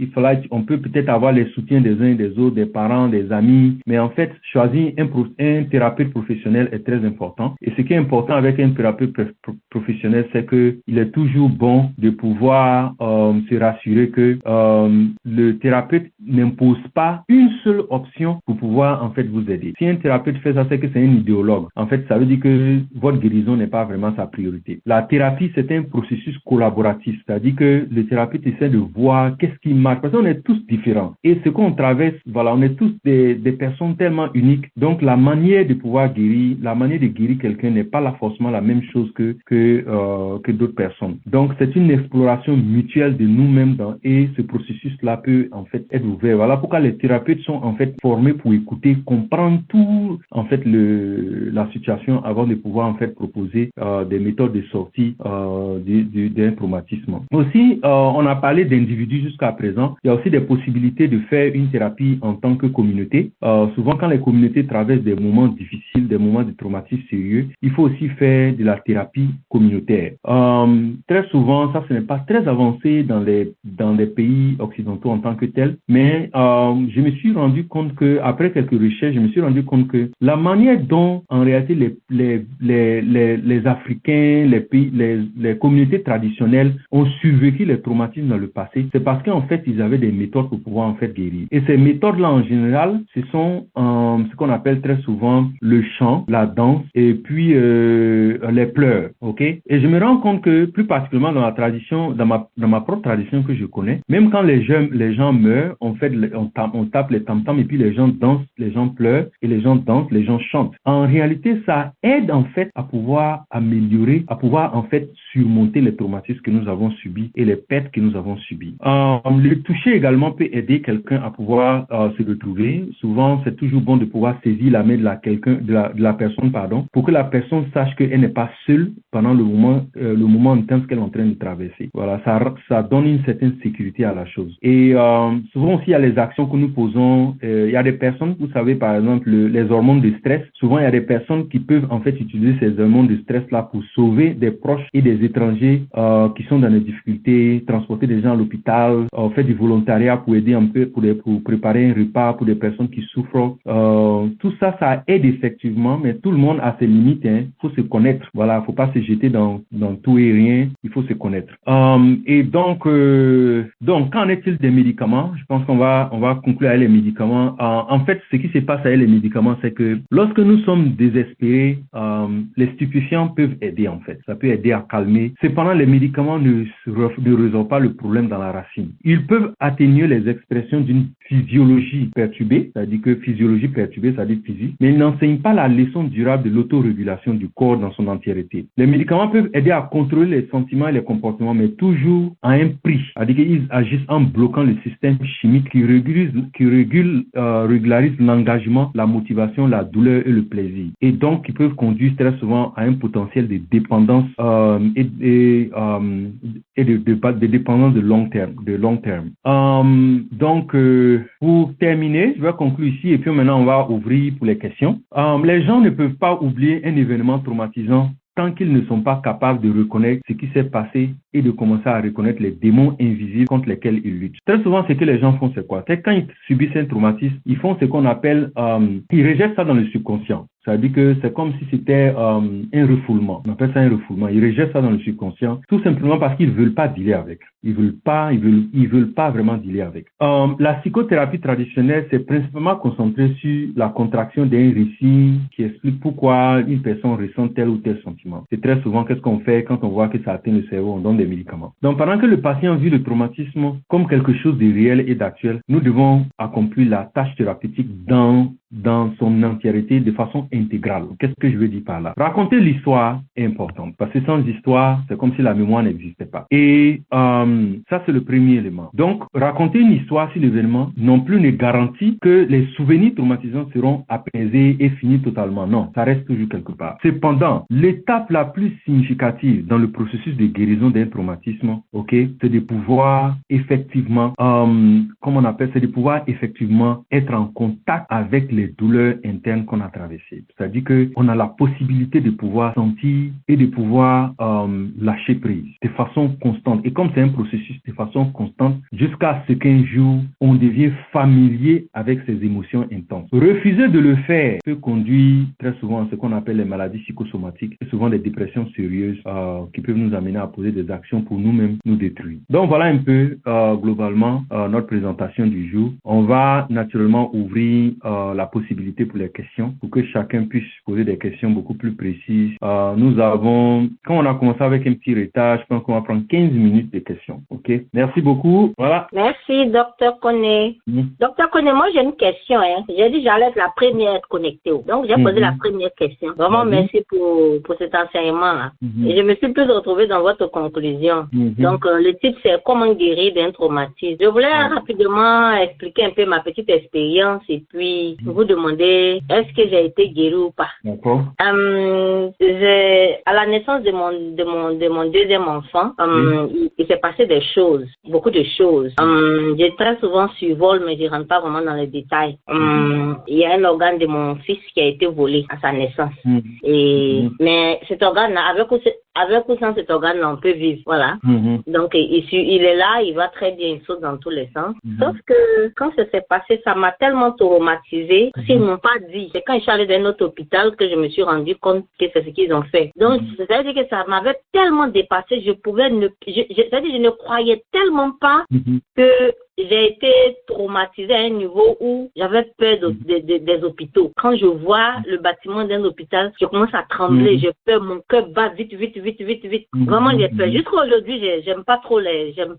S1: on peut peut-être avoir les soutiens des uns et des autres, des parents, des amis, mais en fait, choisir un thérapeute professionnel est très important. Et ce qui est important avec un thérapeute professionnel, c'est que il est toujours bon de pouvoir se rassurer que le thérapeute n'impose pas une seule option pour pouvoir en fait vous aider. Si un thérapeute fait ça, c'est que c'est un idéologue. En fait, ça veut dire que votre guérison n'est pas vraiment sa priorité. La thérapie, c'est un processus collaboratif, c'est-à-dire que le thérapeute essaie de voir qu'est-ce qui marche, parce qu'on est tous différents. Et ce qu'on traverse, voilà, on est tous des personnes tellement uniques. Donc, la manière de pouvoir guérir, la manière de guérir quelqu'un n'est pas forcément la même chose que d'autres personnes. Donc, c'est une exploration mutuelle de nous-mêmes et ce processus-là peut en fait être ouvert. Voilà pourquoi les thérapeutes sont en fait formés pour écouter, comprendre tout en fait la situation avant de pouvoir en fait proposer des méthodes de sortie d'un traumatisme. Aussi, on a parlé d'individus jusqu'à présent. Il y a aussi des possibilités de faire une thérapie en tant que communauté. Souvent, quand les communautés traversent des moments difficiles, des moments de traumatisme sérieux, il faut aussi faire de la thérapie communautaire. Très souvent, ça ce n'est pas très avancé dans les pays occidentaux en tant que tel, mais je me suis rendu compte que après quelques recherches, je me suis rendu compte que la manière dont en réalité les Africains, les communautés traditionnelles ont survécu les traumatismes dans le passé, c'est parce qu'en fait ils avaient des méthodes pour pouvoir en fait guérir. Et ces méthodes-là en général, ce sont ce qu'on appelle très souvent le chant, la danse et puis les pleurs, ok? Et je me rends compte que plus particulièrement dans la tradition, dans ma propre tradition que je connais, même quand les gens meurent, on tape les tam-tams et puis les gens dansent, les gens pleurent et les gens dansent, les gens chantent. En réalité, ça aide en fait à pouvoir améliorer, à pouvoir en fait surmonter les traumatismes que nous avons subis et les pertes que nous avons subies. Le toucher également peut aider quelqu'un à pouvoir se retrouver. Souvent, c'est toujours bon de pouvoir saisir la main de la personne, pour que la personne sache qu'elle n'est pas seule pendant pendant le moment intense qu'elle est en train de traverser. Voilà, ça donne une certaine sécurité à la chose. Et souvent aussi, il y a les actions que nous posons. Il y a des personnes, vous savez, par exemple, les hormones de stress. Souvent, il y a des personnes qui peuvent en fait utiliser ces hormones de stress-là pour sauver des proches et des étrangers qui sont dans des difficultés, transporter des gens à l'hôpital, faire du volontariat pour aider un peu, pour préparer un repas pour des personnes qui souffrent. Tout ça, ça aide effectivement, mais tout le monde a ses limites. Il faut se connaître. Voilà, faut pas se jeter dans tout et rien. Il faut se connaître. Et donc, qu'en est-il des médicaments? Je pense qu'on va conclure avec les médicaments. En fait, ce qui se passe avec les médicaments, c'est que lorsque nous sommes désespérés, les stupéfiants peuvent aider en fait. Ça peut aider à calmer. Cependant, les médicaments ne résolvent pas le problème dans la racine. Ils peuvent atténuer les expressions d'une physiologie perturbée, c'est-à-dire que physiologie perturbée, c'est-à-dire physique, mais ils n'enseignent pas la leçon durable de l'autorégulation du corps dans son entièreté. Les médicaments peuvent aider à contrôler les sentiments et les comportements, mais toujours à un prix. C'est-à-dire qu'ils agissent en bloquant le système chimique qui régularise l'engagement, la motivation, la douleur et le plaisir. Et donc, qui peuvent conduire très souvent à un potentiel de dépendance et de dépendance de long terme. Donc, pour terminer, je vais conclure ici et puis maintenant on va ouvrir pour les questions. Les gens ne peuvent pas oublier un événement traumatisant tant qu'ils ne sont pas capables de reconnaître ce qui s'est passé et de commencer à reconnaître les démons invisibles contre lesquels ils luttent. Très souvent, ce que les gens font, c'est quoi? C'est quand ils subissent un traumatisme, ils font ce qu'on appelle, ils rejettent ça dans le subconscient. Ça veut dire que c'est comme si c'était un refoulement. On appelle ça un refoulement. Ils rejettent ça dans le subconscient, tout simplement parce qu'ils veulent pas dealer avec. Ils veulent pas vraiment dealer avec. La psychothérapie traditionnelle, c'est principalement concentré sur la contraction d'un récit qui explique pourquoi une personne ressent tel ou tel sentiment. C'est très souvent qu'est-ce qu'on fait quand on voit que ça atteint le cerveau, on donne des médicaments. Donc pendant que le patient vit le traumatisme comme quelque chose de réel et d'actuel, nous devons accomplir la tâche thérapeutique dans son entièreté de façon intégrale. Qu'est-ce que je veux dire par là? Raconter l'histoire est important parce que sans histoire, c'est comme si la mémoire n'existait pas. Et ça, c'est le premier élément. Donc, raconter une histoire sur l'événement non plus ne garantit que les souvenirs traumatisants seront apaisés et finis totalement. Non, ça reste toujours quelque part. Cependant, l'étape la plus significative dans le processus de guérison d'un traumatisme, c'est de pouvoir effectivement, c'est de pouvoir effectivement être en contact avec les douleurs internes qu'on a traversées. C'est-à-dire qu'on a la possibilité de pouvoir sentir et de pouvoir lâcher prise de façon constante. Et comme c'est un processus de façon constante, jusqu'à ce qu'un jour, on devient familier avec ces émotions intenses. Refuser de le faire peut conduire très souvent à ce qu'on appelle les maladies psychosomatiques et souvent des dépressions sérieuses qui peuvent nous amener à poser des actions pour nous-mêmes nous détruire. Donc voilà un peu globalement notre présentation du jour. On va naturellement ouvrir la possibilité pour les questions, pour que chacun puisse poser des questions beaucoup plus précises. Nous avons, quand on a commencé avec un petit retard, je pense qu'on va prendre 15 minutes de questions. OK? Merci beaucoup. Voilà.
S2: Merci, Dr. Koné. Dr. Koné, moi, j'ai une question. J'ai dit j'allais être la première à être connectée. Donc, j'ai posé la première question. Vraiment, merci pour cet enseignement-là. Et je me suis plus retrouvée dans votre conclusion. Donc, le titre, c'est Comment guérir d'un traumatisme. Je voulais rapidement expliquer un peu ma petite expérience et puis vous demander est-ce que j'ai été guérie ou pas.
S1: D'accord.
S2: À la naissance de mon deuxième enfant, il s'est passé des choses, beaucoup de choses. J'ai très souvent survole, mais je rentre pas vraiment dans les détails. Il y a un organe de mon fils qui a été volé à sa naissance. Mais cet organe, avec ou sans cet organe, on peut vivre. Voilà. Donc, il est là, il va très bien, il saute dans tous les sens. Sauf que quand ça s'est passé, ça m'a tellement traumatisée. Ils m'ont pas dit. C'est quand je suis allée dans un autre hôpital que je me suis rendu compte que c'est ce qu'ils ont fait. Donc, c'est-à-dire que ça m'avait tellement dépassé, je ne croyais tellement pas que j'ai été traumatisée à un niveau où j'avais peur des hôpitaux. Quand je vois le bâtiment d'un hôpital, je commence à trembler, j'ai peur, mon cœur bat vite. Vraiment, j'ai peur. Jusqu'à aujourd'hui, j'aime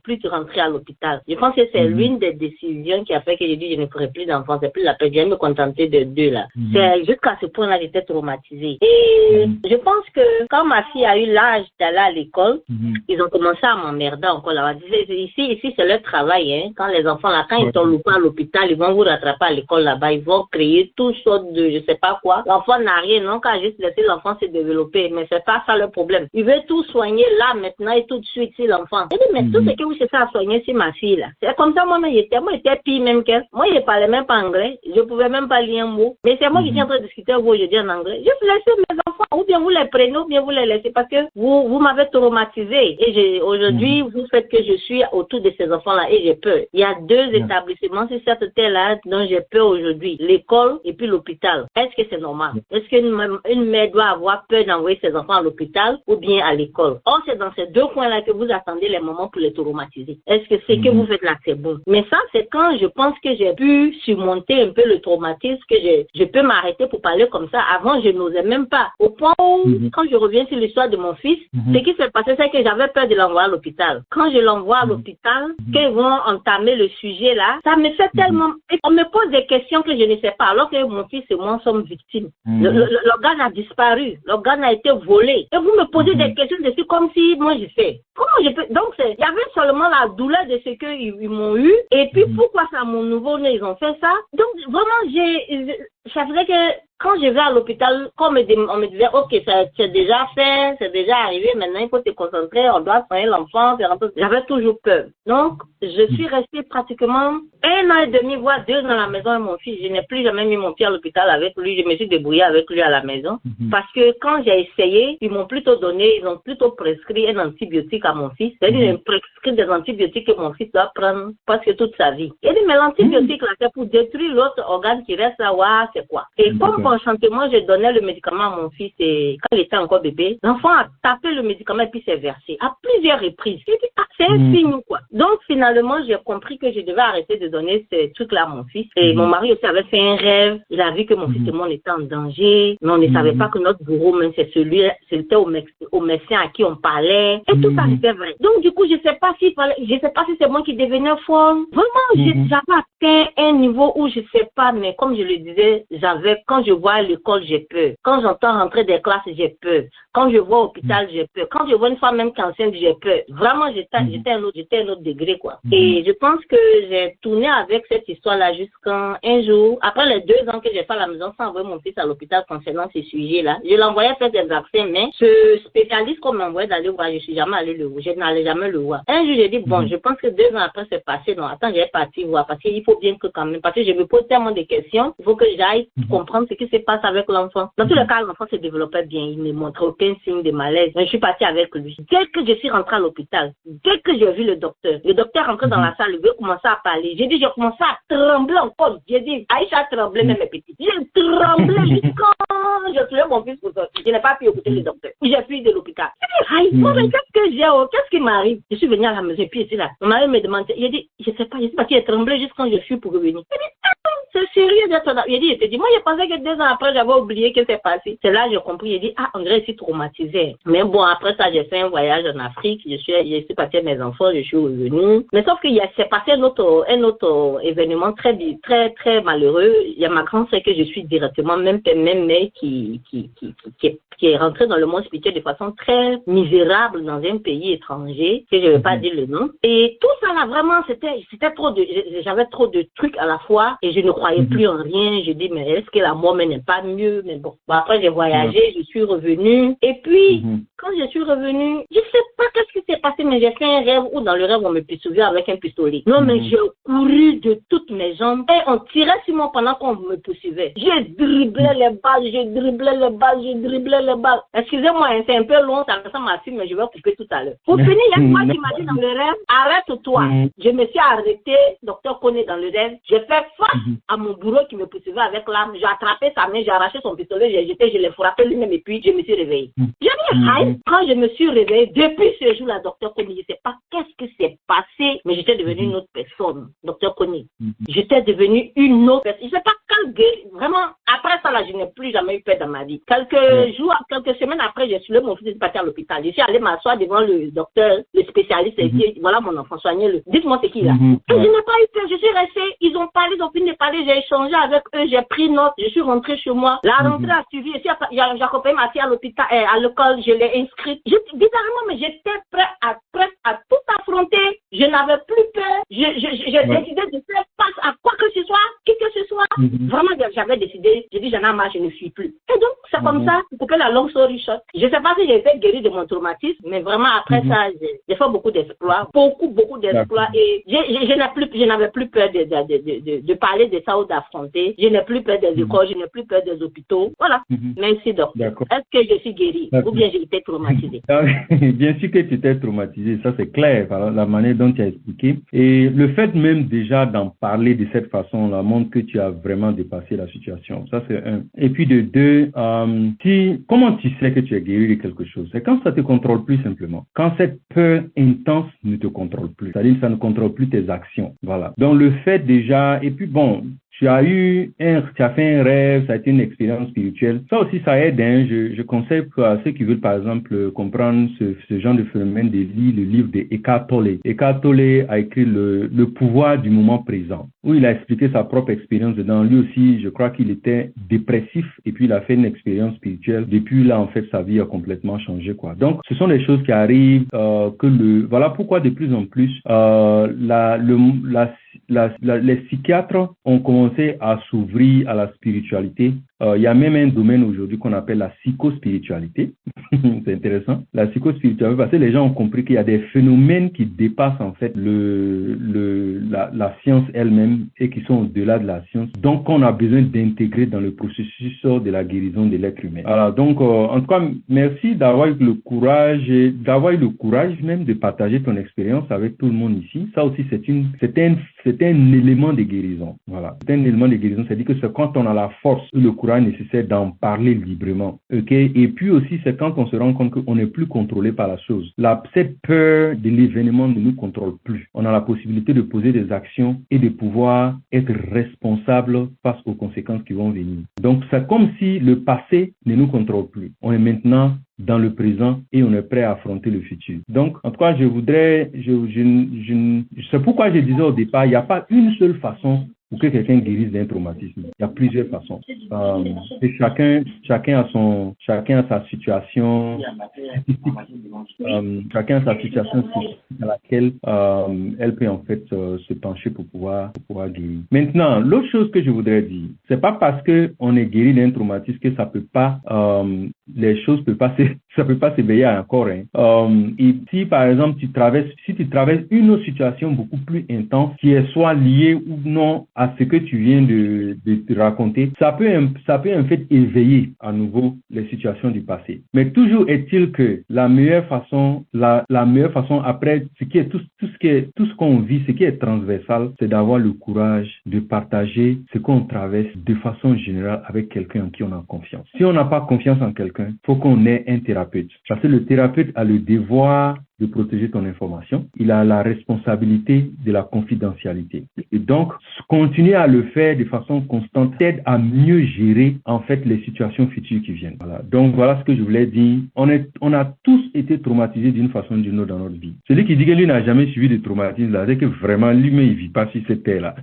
S2: plus rentrer à l'hôpital. Je pense que c'est l'une des décisions qui a fait que j'ai dit je ne ferai plus d'enfants, c'est plus la peine, je vais me contenter de deux là. C'est jusqu'à ce point-là, j'étais traumatisée. Et je pense que quand ma fille a eu l'âge d'aller à l'école, ils ont commencé à m'emmerder encore là. Ici, c'est leur travail, hein. Quand les enfants là, quand ils sont loupés à l'hôpital, ils vont vous rattraper à l'école là-bas, ils vont créer toutes sortes de, je sais pas quoi. L'enfant n'a rien, non, qu'à juste laisser l'enfant se développer, mais c'est pas ça le problème. Ils veulent tout soigner là, maintenant et tout de suite, si l'enfant. Et mais tout ce que vous cherchez à soigner, c'est ma fille là. C'est comme ça, moi j'étais pire même qu'elle. Moi, je parlais même pas anglais, je pouvais même pas lire un mot. Mais c'est moi qui suis en train de discuter avec vous aujourd'hui en anglais. Juste laissez mes enfants, ou bien vous les prenez, ou bien vous les laissez, parce que vous m'avez traumatisé. Et aujourd'hui, vous faites que je suis autour de ces enfants-là et j'ai peur. Il y a deux établissements sur cette terre-là dont j'ai peur aujourd'hui. L'école et puis l'hôpital. Est-ce que c'est normal? Est-ce qu'une mère doit avoir peur d'envoyer ses enfants à l'hôpital ou bien à l'école? Or, c'est dans ces deux coins-là que vous attendez les moments pour les traumatiser. Est-ce que ce que vous faites là, c'est bon? Mais ça, c'est quand je pense que j'ai pu surmonter un peu le traumatisme, que je peux m'arrêter pour parler comme ça. Avant, je n'osais même pas. Au point où, quand je reviens sur l'histoire de mon fils, ce qui s'est passé, c'est que j'avais peur de l'envoyer à l'hôpital. Quand je l'envoie à l'hôpital, qu'ils vont entamer le sujet là, ça me fait tellement... Et on me pose des questions que je ne sais pas, alors que mon fils et moi sommes victimes. L'organe a disparu, l'organe a été volé. Et vous me posez des questions dessus comme si moi je sais. Comment je peux... Donc, il y avait seulement la douleur de ce qu'ils m'ont eu. Et puis, pourquoi ça, mon nouveau-né, ils ont fait ça? Donc, vraiment, ça faisait que quand je vais à l'hôpital, on me disait, ok, c'est déjà fait, c'est déjà arrivé, maintenant il faut se concentrer, on doit soigner l'enfant, j'avais toujours peur. Donc, je suis restée pratiquement 1 an et demi, voire 2 ans à la maison avec mon fils. Je n'ai plus jamais mis mon pied à l'hôpital avec lui, je me suis débrouillée avec lui à la maison. Parce que quand j'ai essayé, ils m'ont plutôt prescrit un antibiotique à mon fils. C'est-à-dire, ils ont prescrit des antibiotiques que mon fils doit prendre presque toute sa vie. Il dit, mais l'antibiotique là, c'est pour détruire l'autre organe qui reste là, ouais, c'est quoi? Et comme consentement, je donnais le médicament à mon fils et quand il était encore bébé, l'enfant a tapé le médicament et puis s'est versé à plusieurs reprises. J'ai dit, ah, c'est un signe quoi. Donc finalement, j'ai compris que je devais arrêter de donner ces trucs-là à mon fils. Et mon mari aussi avait fait un rêve. Il a vu que mon fils et moi on était en danger, mais on ne savait pas que notre bourreau, même c'est c'était au médecin à qui on parlait. Et tout ça c'était vrai. Donc du coup, je sais pas si c'est moi qui devenais folle. Vraiment, j'avais atteint un niveau où je sais pas, mais comme je le disais, quand je vois à l'école, j'ai peur. Quand j'entends rentrer des classes, j'ai peur. Quand je vois au hôpital, j'ai peur. Quand je vois une femme même qui est enceinte, j'ai peur. Vraiment, j'étais à un autre degré, quoi. Et je pense que j'ai tourné avec cette histoire-là jusqu'à un jour, après les 2 ans que j'ai fait à la maison sans envoyer mon fils à l'hôpital concernant ces sujets-là. Je l'envoyais faire des vaccins, mais ce spécialiste qu'on m'envoyait d'aller voir, je suis jamais allée le voir. Je n'allais jamais le voir. Un jour, j'ai dit, bon, je pense que 2 ans après, c'est passé. Non, attends, j'ai parti voir parce qu'il faut bien que quand même, parce que je me pose tellement de questions, il faut que j'aille comprendre ce qui se passe avec l'enfant. Dans tous les cas, l'enfant se développait bien. Il ne montrait aucun signe de malaise. Mais je suis partie avec lui. Dès que je suis rentrée à l'hôpital, dès que j'ai vu le docteur est rentré dans la salle, il veut commencer à parler. J'ai dit, j'ai commencé à trembler encore. J'ai dit, Aïcha a tremblé, même mes petits. J'ai tremblé jusqu'à je trouvais mon fils pour sortir. Je n'ai pas pu écouter le docteur. J'ai fui de l'hôpital. J'ai dit, mais qu'est-ce que j'ai? Qu'est-ce qui m'arrive? Je suis venue à la maison, puis ici là. Mon mari me demandait, il a dit, je sais pas, j'ai tremblé juste quand je suis pour revenir. J'ai dit, c'est sérieux d'être là. Il te dit, moi, je pensais que 2 ans après, j'avais oublié que c'est passé. C'est là que j'ai compris. Il dit, ah, on dirait que je suis traumatisée. Mais bon, après ça, j'ai fait un voyage en Afrique. Je suis partie avec mes enfants, je suis revenue. Mais sauf qu'il s'est passé un autre événement très, très, très malheureux. Il y a ma grande sœur que je suis directement, même mère qui est rentrée dans le monde spirituel de façon très misérable dans un pays étranger, que je ne vais pas dire le nom. Et tout ça là, vraiment, c'était trop j'avais trop de trucs à la fois et je ne croyais plus en rien. Je dis, mais est-ce que la mort n'est pas mieux? Mais bon, après j'ai voyagé, je suis revenue. Et puis, quand je suis revenue, je sais pas qu'est-ce qui s'est passé, mais j'ai fait un rêve où dans le rêve, on me poursuivait avec un pistolet. Non, mais j'ai couru de toutes mes jambes et on tirait sur moi pendant qu'on me poursuivait. J'ai dribblé les balles. Excusez-moi, c'est un peu long, ça ressemble à film, mais je vais couper tout à l'heure. Pour finir, il y a une fois qui m'a dit dans le rêve, arrête-toi. Je me suis arrêtée, docteur Koné dans le rêve. J'ai fait face à mon bourreau qui me poursuivait avec l'arme. J'ai attrapé sa main, j'ai arraché son pistolet, j'ai jeté, je l'ai frappé lui-même et puis je me suis réveillée. J'ai dit, aïe, quand je me suis réveillée, depuis ce jour-là, docteur Koné, je ne sais pas qu'est-ce qui s'est passé, mais j'étais devenue une autre personne, docteur Koné. J'étais devenue une autre personne. Je ne sais pas vraiment, après ça, là, je n'ai plus jamais eu peur dans ma vie. Quelques jours, quelques semaines après, j'ai soulevé mon fils de partir à l'hôpital. Je suis allé m'asseoir devant le docteur, le spécialiste, et dit, voilà mon enfant, soignez-le. Dites-moi c'est qui là. Et je n'ai pas eu peur, je suis restée, ils ont parlé, ils ont fini de parler, j'ai échangé avec eux, j'ai pris note, je suis rentrée chez moi. La rentrée a suivi, j'ai accompagné ma fille à l'hôpital, à l'école, je l'ai inscrite. Bizarrement, mais j'étais prête à tout affronter. Je n'avais plus peur. J'ai décidé de faire face à quoi que ce soit, qui que ce soit. Vraiment, j'avais décidé, j'ai dit, j'en ai marre, je ne suis plus. Et donc, c'est comme ça, pour que la longue story short. Je ne sais pas si j'ai été guérie de mon traumatisme, mais vraiment, après ça, j'ai fait beaucoup d'exploits, beaucoup d'exploits. Et je n'avais plus peur de parler de ça ou d'affronter. Je n'ai plus peur des écoles, je n'ai plus peur des hôpitaux. Voilà. Merci, docteur. Est-ce que je suis guérie ou bien j'ai été traumatisée?
S1: Bien sûr que tu étais traumatisée, ça c'est clair, par la manière dont tu as expliqué. Et le fait même déjà d'en parler de cette façon-là montre que tu as vraiment dépassé la situation. Ça c'est un. Et puis de deux, comment tu sais que tu es guéri de quelque chose? C'est quand ça te contrôle plus simplement. Quand cette peur intense ne te contrôle plus. C'est-à-dire que ça ne contrôle plus tes actions. Voilà. Donc le fait déjà, et puis bon, tu as fait un rêve, ça a été une expérience spirituelle. Ça aussi, ça aide. Hein. Je conseille à ceux qui veulent, par exemple, comprendre ce genre de phénomène de lire le livre d'Eckhart Tolle. Eckhart Tolle a écrit le pouvoir du moment présent, où il a expliqué sa propre expérience dedans. Lui aussi, je crois qu'il était dépressif et puis il a fait une expérience spirituelle. Depuis là, en fait, sa vie a complètement changé, quoi. Donc, ce sont des choses qui arrivent, voilà pourquoi de plus en plus, les psychiatres ont commencé à s'ouvrir à la spiritualité. Il y a même un domaine aujourd'hui qu'on appelle la psychospiritualité. C'est intéressant. La psychospiritualité, parce que les gens ont compris qu'il y a des phénomènes qui dépassent en fait la science elle-même et qui sont au-delà de la science. Donc, on a besoin d'intégrer dans le processus de la guérison de l'être humain. Alors, donc, en tout cas, merci d'avoir eu le courage même de partager ton expérience avec tout le monde ici. Ça aussi, c'est un élément de guérison. Voilà. C'est un élément de guérison. C'est-à-dire que c'est quand on a la force et le courage nécessaire d'en parler librement. OK? Et puis aussi, c'est quand on se rend compte qu'on n'est plus contrôlé par la chose. Cette peur de l'événement ne nous contrôle plus. On a la possibilité de poser des actions et de pouvoir être responsable face aux conséquences qui vont venir. Donc, c'est comme si le passé ne nous contrôle plus. On est maintenant dans le présent et on est prêt à affronter le futur. Donc, en tout cas, c'est pourquoi je disais au départ, il n'y a pas une seule façon pour que quelqu'un guérisse d'un traumatisme. Il y a plusieurs façons. Et chacun a sa situation chacun a sa situation dans laquelle elle peut en fait se pencher pour pouvoir guérir. Maintenant, l'autre chose que je voudrais dire, c'est pas parce que on est guéri d'un traumatisme que ça peut pas ça peut pas s'éveiller encore. Et si par exemple tu traverses une autre situation beaucoup plus intense qui est soit liée ou non à ce que tu viens de te raconter, ça peut en fait éveiller à nouveau les situations du passé. Mais toujours est-il que la meilleure façon après tout ce qu'on vit, ce qui est transversal, c'est d'avoir le courage de partager ce qu'on traverse de façon générale avec quelqu'un en qui on a confiance. Si on n'a pas confiance en quelqu'un, faut qu'on ait un thérapeute. Parce que le thérapeute a le devoir de protéger ton information. Il a la responsabilité de la confidentialité. Et donc, continuer à le faire de façon constante t'aide à mieux gérer, en fait, les situations futures qui viennent. Voilà. Donc, voilà ce que je voulais dire. On a tous été traumatisés d'une façon ou d'une autre dans notre vie. Celui qui dit que lui n'a jamais subi de traumatisme, là, c'est que vraiment, lui-même, il vit pas sur cette terre-là.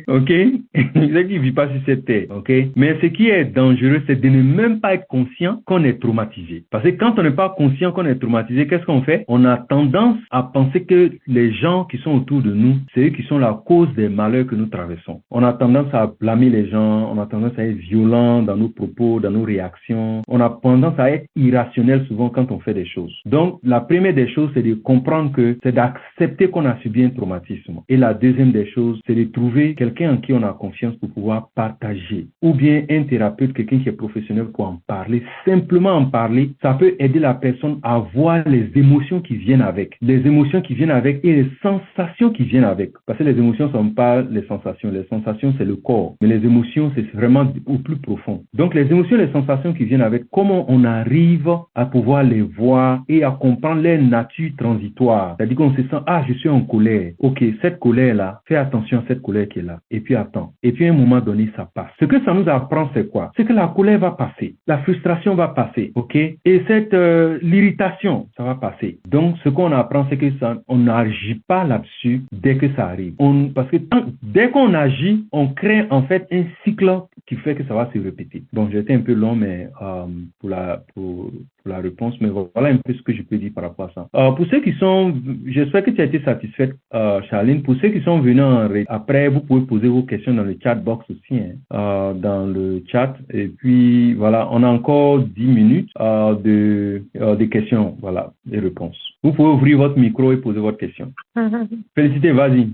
S1: OK? C'est qu'il vit pas sur cette terre. OK? Mais ce qui est dangereux, c'est de ne même pas être conscient qu'on est traumatisé. Parce que quand on n'est pas conscient qu'on est traumatisé, qu'est-ce qu'on fait? On a tendance à penser que les gens qui sont autour de nous, c'est eux qui sont la cause des malheurs que nous traversons. On a tendance à blâmer les gens, on a tendance à être violent dans nos propos, dans nos réactions. On a tendance à être irrationnel souvent quand on fait des choses. Donc, la première des choses, c'est de comprendre que c'est d'accepter qu'on a subi un traumatisme. Et la deuxième des choses, c'est de trouver quelqu'un en qui on a confiance pour pouvoir partager. Ou bien un thérapeute, quelqu'un qui est professionnel pour en parler. Simplement en parler, ça peut aider la personne à voir les émotions qui viennent avec. Les émotions qui viennent avec et les sensations qui viennent avec. Parce que les émotions sont on parle des sensations. Les sensations, c'est le corps. Mais les émotions, c'est vraiment au plus profond. Donc, les émotions, les sensations qui viennent avec comment on arrive à pouvoir les voir et à comprendre leur nature transitoire. C'est-à-dire qu'on se sent, ah, je suis en colère. Ok, cette colère-là, fais attention à cette colère qui est là. Et puis attends. Et puis à un moment donné, ça passe. Ce que ça nous apprend, c'est quoi? C'est que la colère va passer. La frustration va passer. Ok? Et cette l'irritation, ça va passer. Donc, ce qu'on apprend, c'est que ça, on n'agit pas là-dessus dès que ça arrive. Parce que dès qu'on agit, on crée en fait un cycle qui fait que ça va se répéter. Bon, j'ai été un peu long, mais pour la réponse, mais voilà un peu ce que je peux dire par rapport à ça. Pour ceux qui sont, j'espère que tu as été satisfaite, Charline. Pour ceux qui sont venus après, vous pouvez poser vos questions dans le chat box aussi, dans le chat. Et puis, voilà, on a encore 10 minutes de questions, voilà, et réponses. Vous pouvez ouvrir votre micro et poser votre question. Félicité, vas-y.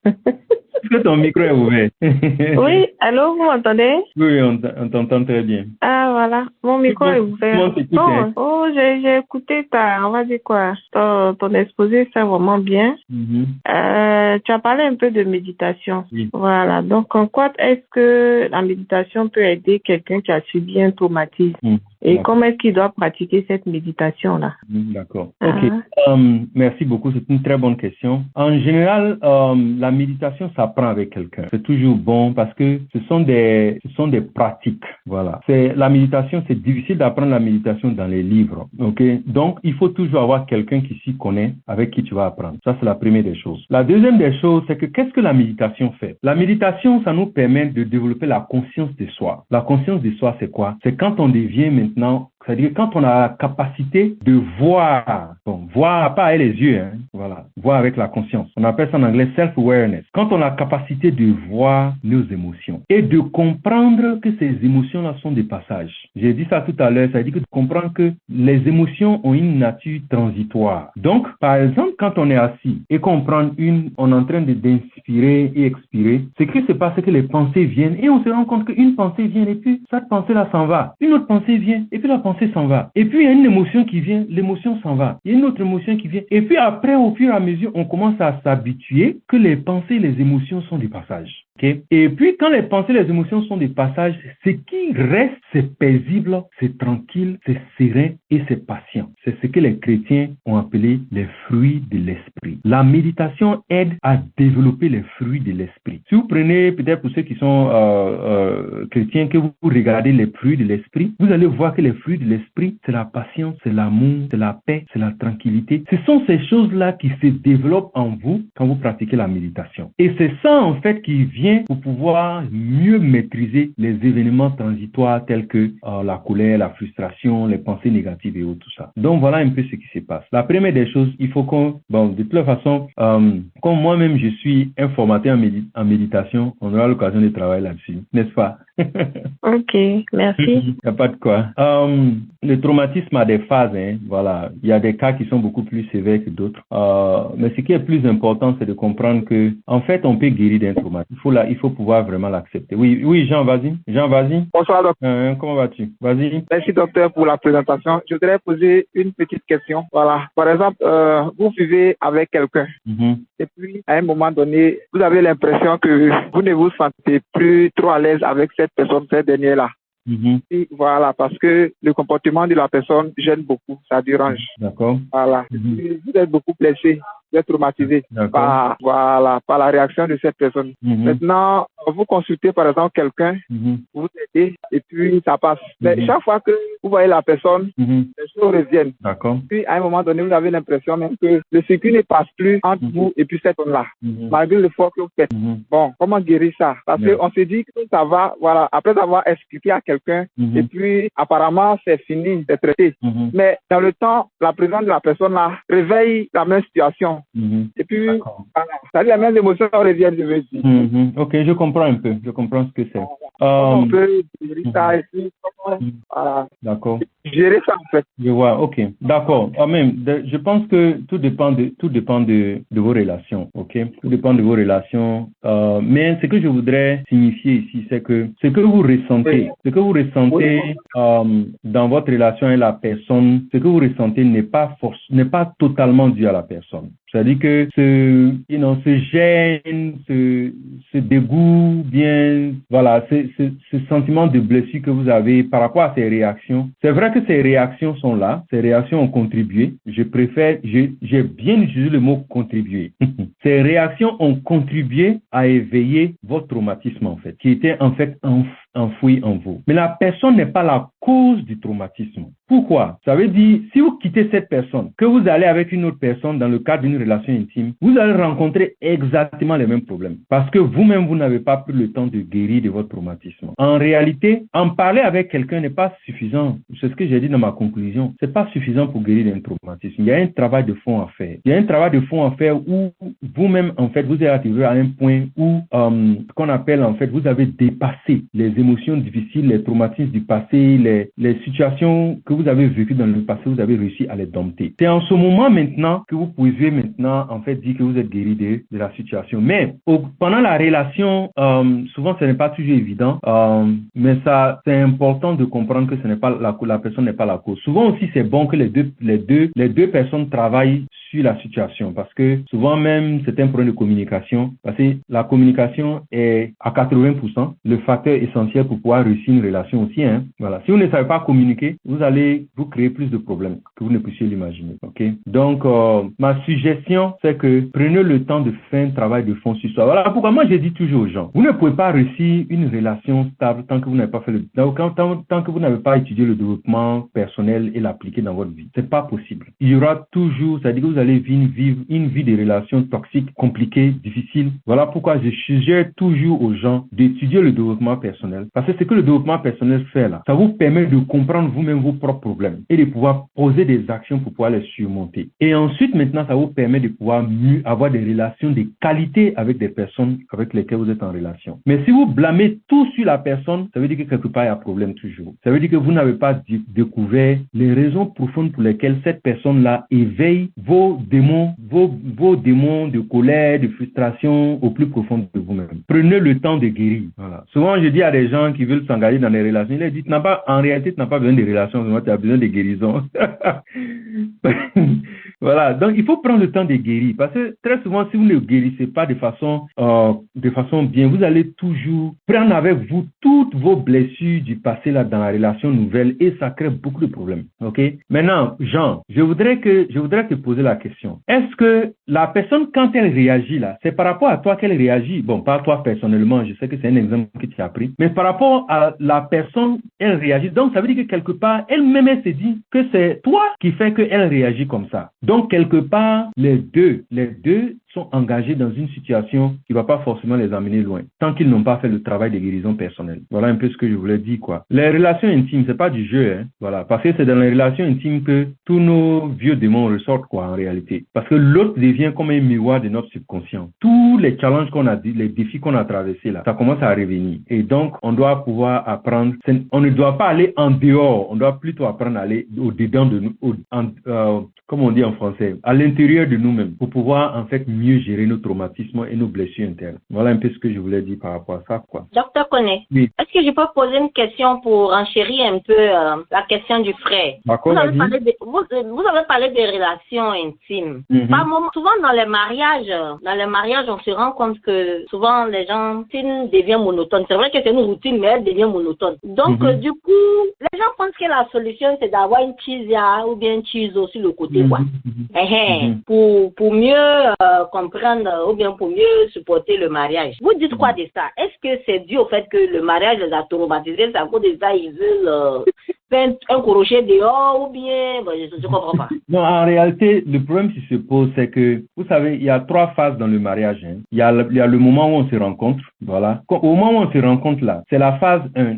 S1: Est-ce que ton micro est ouvert?
S3: Oui, allô, vous m'entendez?
S1: Oui, on t'entend très bien.
S3: Ah, voilà, mon micro est ouvert. Bon, oh, j'ai écouté on va dire quoi, ton exposé, c'est vraiment bien. Tu as parlé un peu de méditation.
S1: Oui.
S3: Voilà, donc en quoi est-ce que la méditation peut aider quelqu'un qui a subi un traumatisme? Et comment est-ce qu'il doit pratiquer cette méditation-là?
S1: D'accord. Ok. Merci beaucoup. C'est une très bonne question. En général, la méditation s'apprend avec quelqu'un. C'est toujours bon parce que ce sont des pratiques. Voilà. La méditation, c'est difficile d'apprendre la méditation dans les livres. Ok. Donc, il faut toujours avoir quelqu'un qui s'y connaît, avec qui tu vas apprendre. Ça, c'est la première des choses. La deuxième des choses, c'est que qu'est-ce que la méditation fait? La méditation, ça nous permet de développer la conscience de soi. La conscience de soi, c'est quoi? C'est quand on devient maintenant, c'est-à-dire quand on a la capacité de voir, voir pas avec les yeux, voilà, voir avec la conscience. On appelle ça en anglais self-awareness. Quand on a la capacité de voir nos émotions et de comprendre que ces émotions-là sont des passages. J'ai dit ça tout à l'heure, ça veut dire que de comprendre que les émotions ont une nature transitoire. Donc, par exemple, quand on est assis et qu'on prend on est en train d'inspirer et expirer, c'est que c'est parce que les pensées viennent et on se rend compte qu'une pensée vient et puis cette pensée-là s'en va. Une autre pensée vient et puis la pensée s'en va. Et puis il y a une émotion qui vient, l'émotion s'en va. Il y a une autre émotion qui vient. Et puis après, au fur et à mesure, on commence à s'habituer que les pensées et les émotions sont des passages. Okay? Et puis quand les pensées et les émotions sont des passages, ce qui reste, c'est paisible, c'est tranquille, c'est serein et c'est patient. C'est ce que les chrétiens ont appelé les fruits de l'esprit. La méditation aide à développer les fruits de l'esprit. Si vous prenez, peut-être pour ceux qui sont chrétiens, que vous regardez les fruits de l'esprit, vous allez voir que les fruits de l'esprit, c'est la patience, c'est l'amour, c'est la paix, c'est la tranquillité. Ce sont ces choses-là qui se développent en vous quand vous pratiquez la méditation. Et c'est ça, en fait, qui vient pour pouvoir mieux maîtriser les événements transitoires tels que la colère, la frustration, les pensées négatives et autres, tout ça. Donc, voilà un peu ce qui se passe. La première des choses, il faut de toute façon, comme moi-même, je suis un formateur en méditation, on aura l'occasion de travailler là-dessus, n'est-ce pas?
S3: Ok, merci.
S1: Il n'y a pas de quoi. Le traumatisme a des phases, voilà. Il y a des cas qui sont beaucoup plus sévères que d'autres. Mais ce qui est plus important, c'est de comprendre que, en fait, on peut guérir d'un traumatisme. Il faut pouvoir vraiment l'accepter. Oui, Jean, vas-y.
S4: Bonsoir, docteur.
S1: Comment vas-tu? Vas-y.
S4: Merci, docteur, pour la présentation. Je voudrais poser une petite question. Voilà. Par exemple, vous vivez avec quelqu'un. Et puis, à un moment donné, vous avez l'impression que vous ne vous sentez plus trop à l'aise avec cette dernière-là. Et voilà, parce que le comportement de la personne gêne beaucoup, ça dérange.
S1: D'accord.
S4: Voilà. Vous êtes beaucoup blessé, vous êtes traumatisé par la réaction de cette personne. Maintenant, vous consultez par exemple quelqu'un, vous aidez et puis ça passe. Mais chaque fois que vous voyez la personne, les choses reviennent.
S1: D'accord.
S4: Puis à un moment donné, vous avez l'impression même que le circuit ne passe plus entre vous et puis cette personne-là, malgré l'effort que vous faites. Bon, comment guérir ça? Parce qu'on se dit que ça va, voilà, après avoir expliqué à quelqu'un, et puis apparemment c'est fini, c'est traité. Mais dans le temps, la présence de la personne-là réveille la même situation. Et puis, voilà, ça dit les mêmes émotions reviennent, je veux dire.
S1: Ok, je comprends. comprends un peu. Je comprends ce que c'est.
S4: On peut gérer ça ici.
S1: D'accord.
S4: Gérer ça, en fait.
S1: Je vois, ok. D'accord. Je pense que tout dépend de vos relations, ok? Tout dépend de vos relations. Mais ce que je voudrais signifier ici, c'est que ce que vous ressentez, dans votre relation avec la personne, ce que vous ressentez n'est pas totalement dû à la personne. C'est-à-dire que ce gêne, ce dégoût, bien, voilà, ce sentiment de blessure que vous avez par rapport à ces réactions. C'est vrai que ces réactions sont là, ces réactions ont contribué. J'ai bien utilisé le mot contribuer. Ces réactions ont contribué à éveiller votre traumatisme, en fait, qui était en fait enfoui en vous. Mais la personne n'est pas la cause du traumatisme. Pourquoi? Ça veut dire, si vous quittez cette personne, que vous allez avec une autre personne dans le cadre d'une relation intime, vous allez rencontrer exactement les mêmes problèmes. Parce que vous-même, vous n'avez pas pris le temps de guérir de votre traumatisme. En réalité, en parler avec quelqu'un n'est pas suffisant. C'est ce que j'ai dit dans ma conclusion. C'est pas suffisant pour guérir d'un traumatisme. Il y a un travail de fond à faire. Il y a un travail de fond à faire où vous-même, en fait, vous êtes arrivé à un point où, qu'on appelle, en fait, vous avez dépassé les émotions difficiles, les traumatismes du passé, les situations que vous avez vécues dans le passé, vous avez réussi à les dompter. C'est en ce moment maintenant que vous pouvez maintenant, en fait, dire que vous êtes guéri de la situation. Mais pendant la relation, souvent, ce n'est pas toujours évident, mais ça, c'est important de comprendre que ce n'est pas la personne n'est pas la cause. Souvent aussi, c'est bon que les deux personnes travaillent sur la situation parce que souvent même, c'est un problème de communication parce que la communication est à 80% le facteur essentiel pour pouvoir réussir une relation aussi, hein. Voilà. Si vous ne savez pas communiquer, vous allez vous créer plus de problèmes que vous ne puissiez l'imaginer. Ok. Donc, ma suggestion, c'est que prenez le temps de faire un travail de fond sur soi. Voilà pourquoi moi j'ai dit toujours aux gens, vous ne pouvez pas réussir une relation stable tant que vous n'avez pas fait tant que vous n'avez pas étudié le développement personnel et l'appliquer dans votre vie. C'est pas possible. Il y aura toujours, c'est-à-dire que vous allez vivre une vie de relations toxiques, compliquées, difficiles. Voilà pourquoi je suggère toujours aux gens d'étudier le développement personnel. Parce que ce que le développement personnel fait là, ça vous permet de comprendre vous-même vos propres problèmes et de pouvoir poser des actions pour pouvoir les surmonter. Et ensuite, maintenant, ça vous permet de pouvoir mieux avoir des relations de qualité avec des personnes avec lesquelles vous êtes en relation. Mais si vous blâmez tout sur la personne, ça veut dire que quelque part, il y a problème toujours. Ça veut dire que vous n'avez pas découvert les raisons profondes pour lesquelles cette personne-là éveille vos démons de colère, de frustration au plus profond de vous-même. Prenez le temps de guérir. Voilà. Souvent, je dis à des gens qui veulent s'engager dans des relations, ils leur disent, en réalité, tu n'as pas besoin de relations, tu as besoin de guérison. Voilà. Donc, il faut prendre le temps de guérir parce que très souvent, si vous ne guérissez pas de façon bien, vous allez toujours prendre avec vous toutes vos blessures du passé là dans la relation nouvelle et ça crée beaucoup de problèmes. Ok? Maintenant, Jean, je voudrais te poser la question. Est-ce que la personne, quand elle réagit là, c'est par rapport à toi qu'elle réagit? Bon, pas toi personnellement, je sais que c'est un exemple que tu as pris, mais par rapport à la personne, elle réagit. Donc, ça veut dire que quelque part, elle-même, elle se dit que c'est toi qui fait qu'elle réagit comme ça. Donc, quelque part, les deux sont engagés dans une situation qui ne va pas forcément les amener loin, tant qu'ils n'ont pas fait le travail de guérison personnelle. Voilà un peu ce que je voulais dire, quoi. Les relations intimes, c'est pas du jeu, hein. Voilà. Parce que c'est dans les relations intimes que tous nos vieux démons ressortent, quoi, en réalité. Parce que l'autre devient comme un miroir de notre subconscient. Tous les challenges qu'on a dit, les défis qu'on a traversés, là, ça commence à revenir. Et donc, on doit pouvoir apprendre, on ne doit pas aller en dehors, on doit plutôt apprendre à aller au-dedans de nous, comme on dit en français, à l'intérieur de nous-mêmes, pour pouvoir, en fait, mieux gérer nos traumatismes et nos blessures internes. Voilà un peu ce que je voulais dire par rapport à ça, quoi.
S2: Docteur Koné,
S1: oui.
S2: Est-ce que je peux poser une question pour enchérir un peu la question du frère?
S1: D'accord,
S2: vous avez parlé des relations intimes. Souvent dans les mariages, on se rend compte que souvent les gens deviennent monotones. C'est vrai que c'est une routine, mais elle devient monotone. Donc, du coup, les gens pensent que la solution, c'est d'avoir une chisia ou bien une chiso sur le côté. Pour mieux comprendre ou bien pour mieux supporter le mariage. Vous dites quoi de ça? Est-ce que c'est dû au fait que le mariage les a traumatisés, c'est à cause de ça ils veulent faire un crochet dehors ou bien je comprends pas.
S1: Non, en réalité, le problème qui se pose, c'est que, vous savez, il y a 3 phases dans le mariage. Hein. Il y a le moment où on se rencontre, voilà. Au moment où on se rencontre là, c'est la phase 1.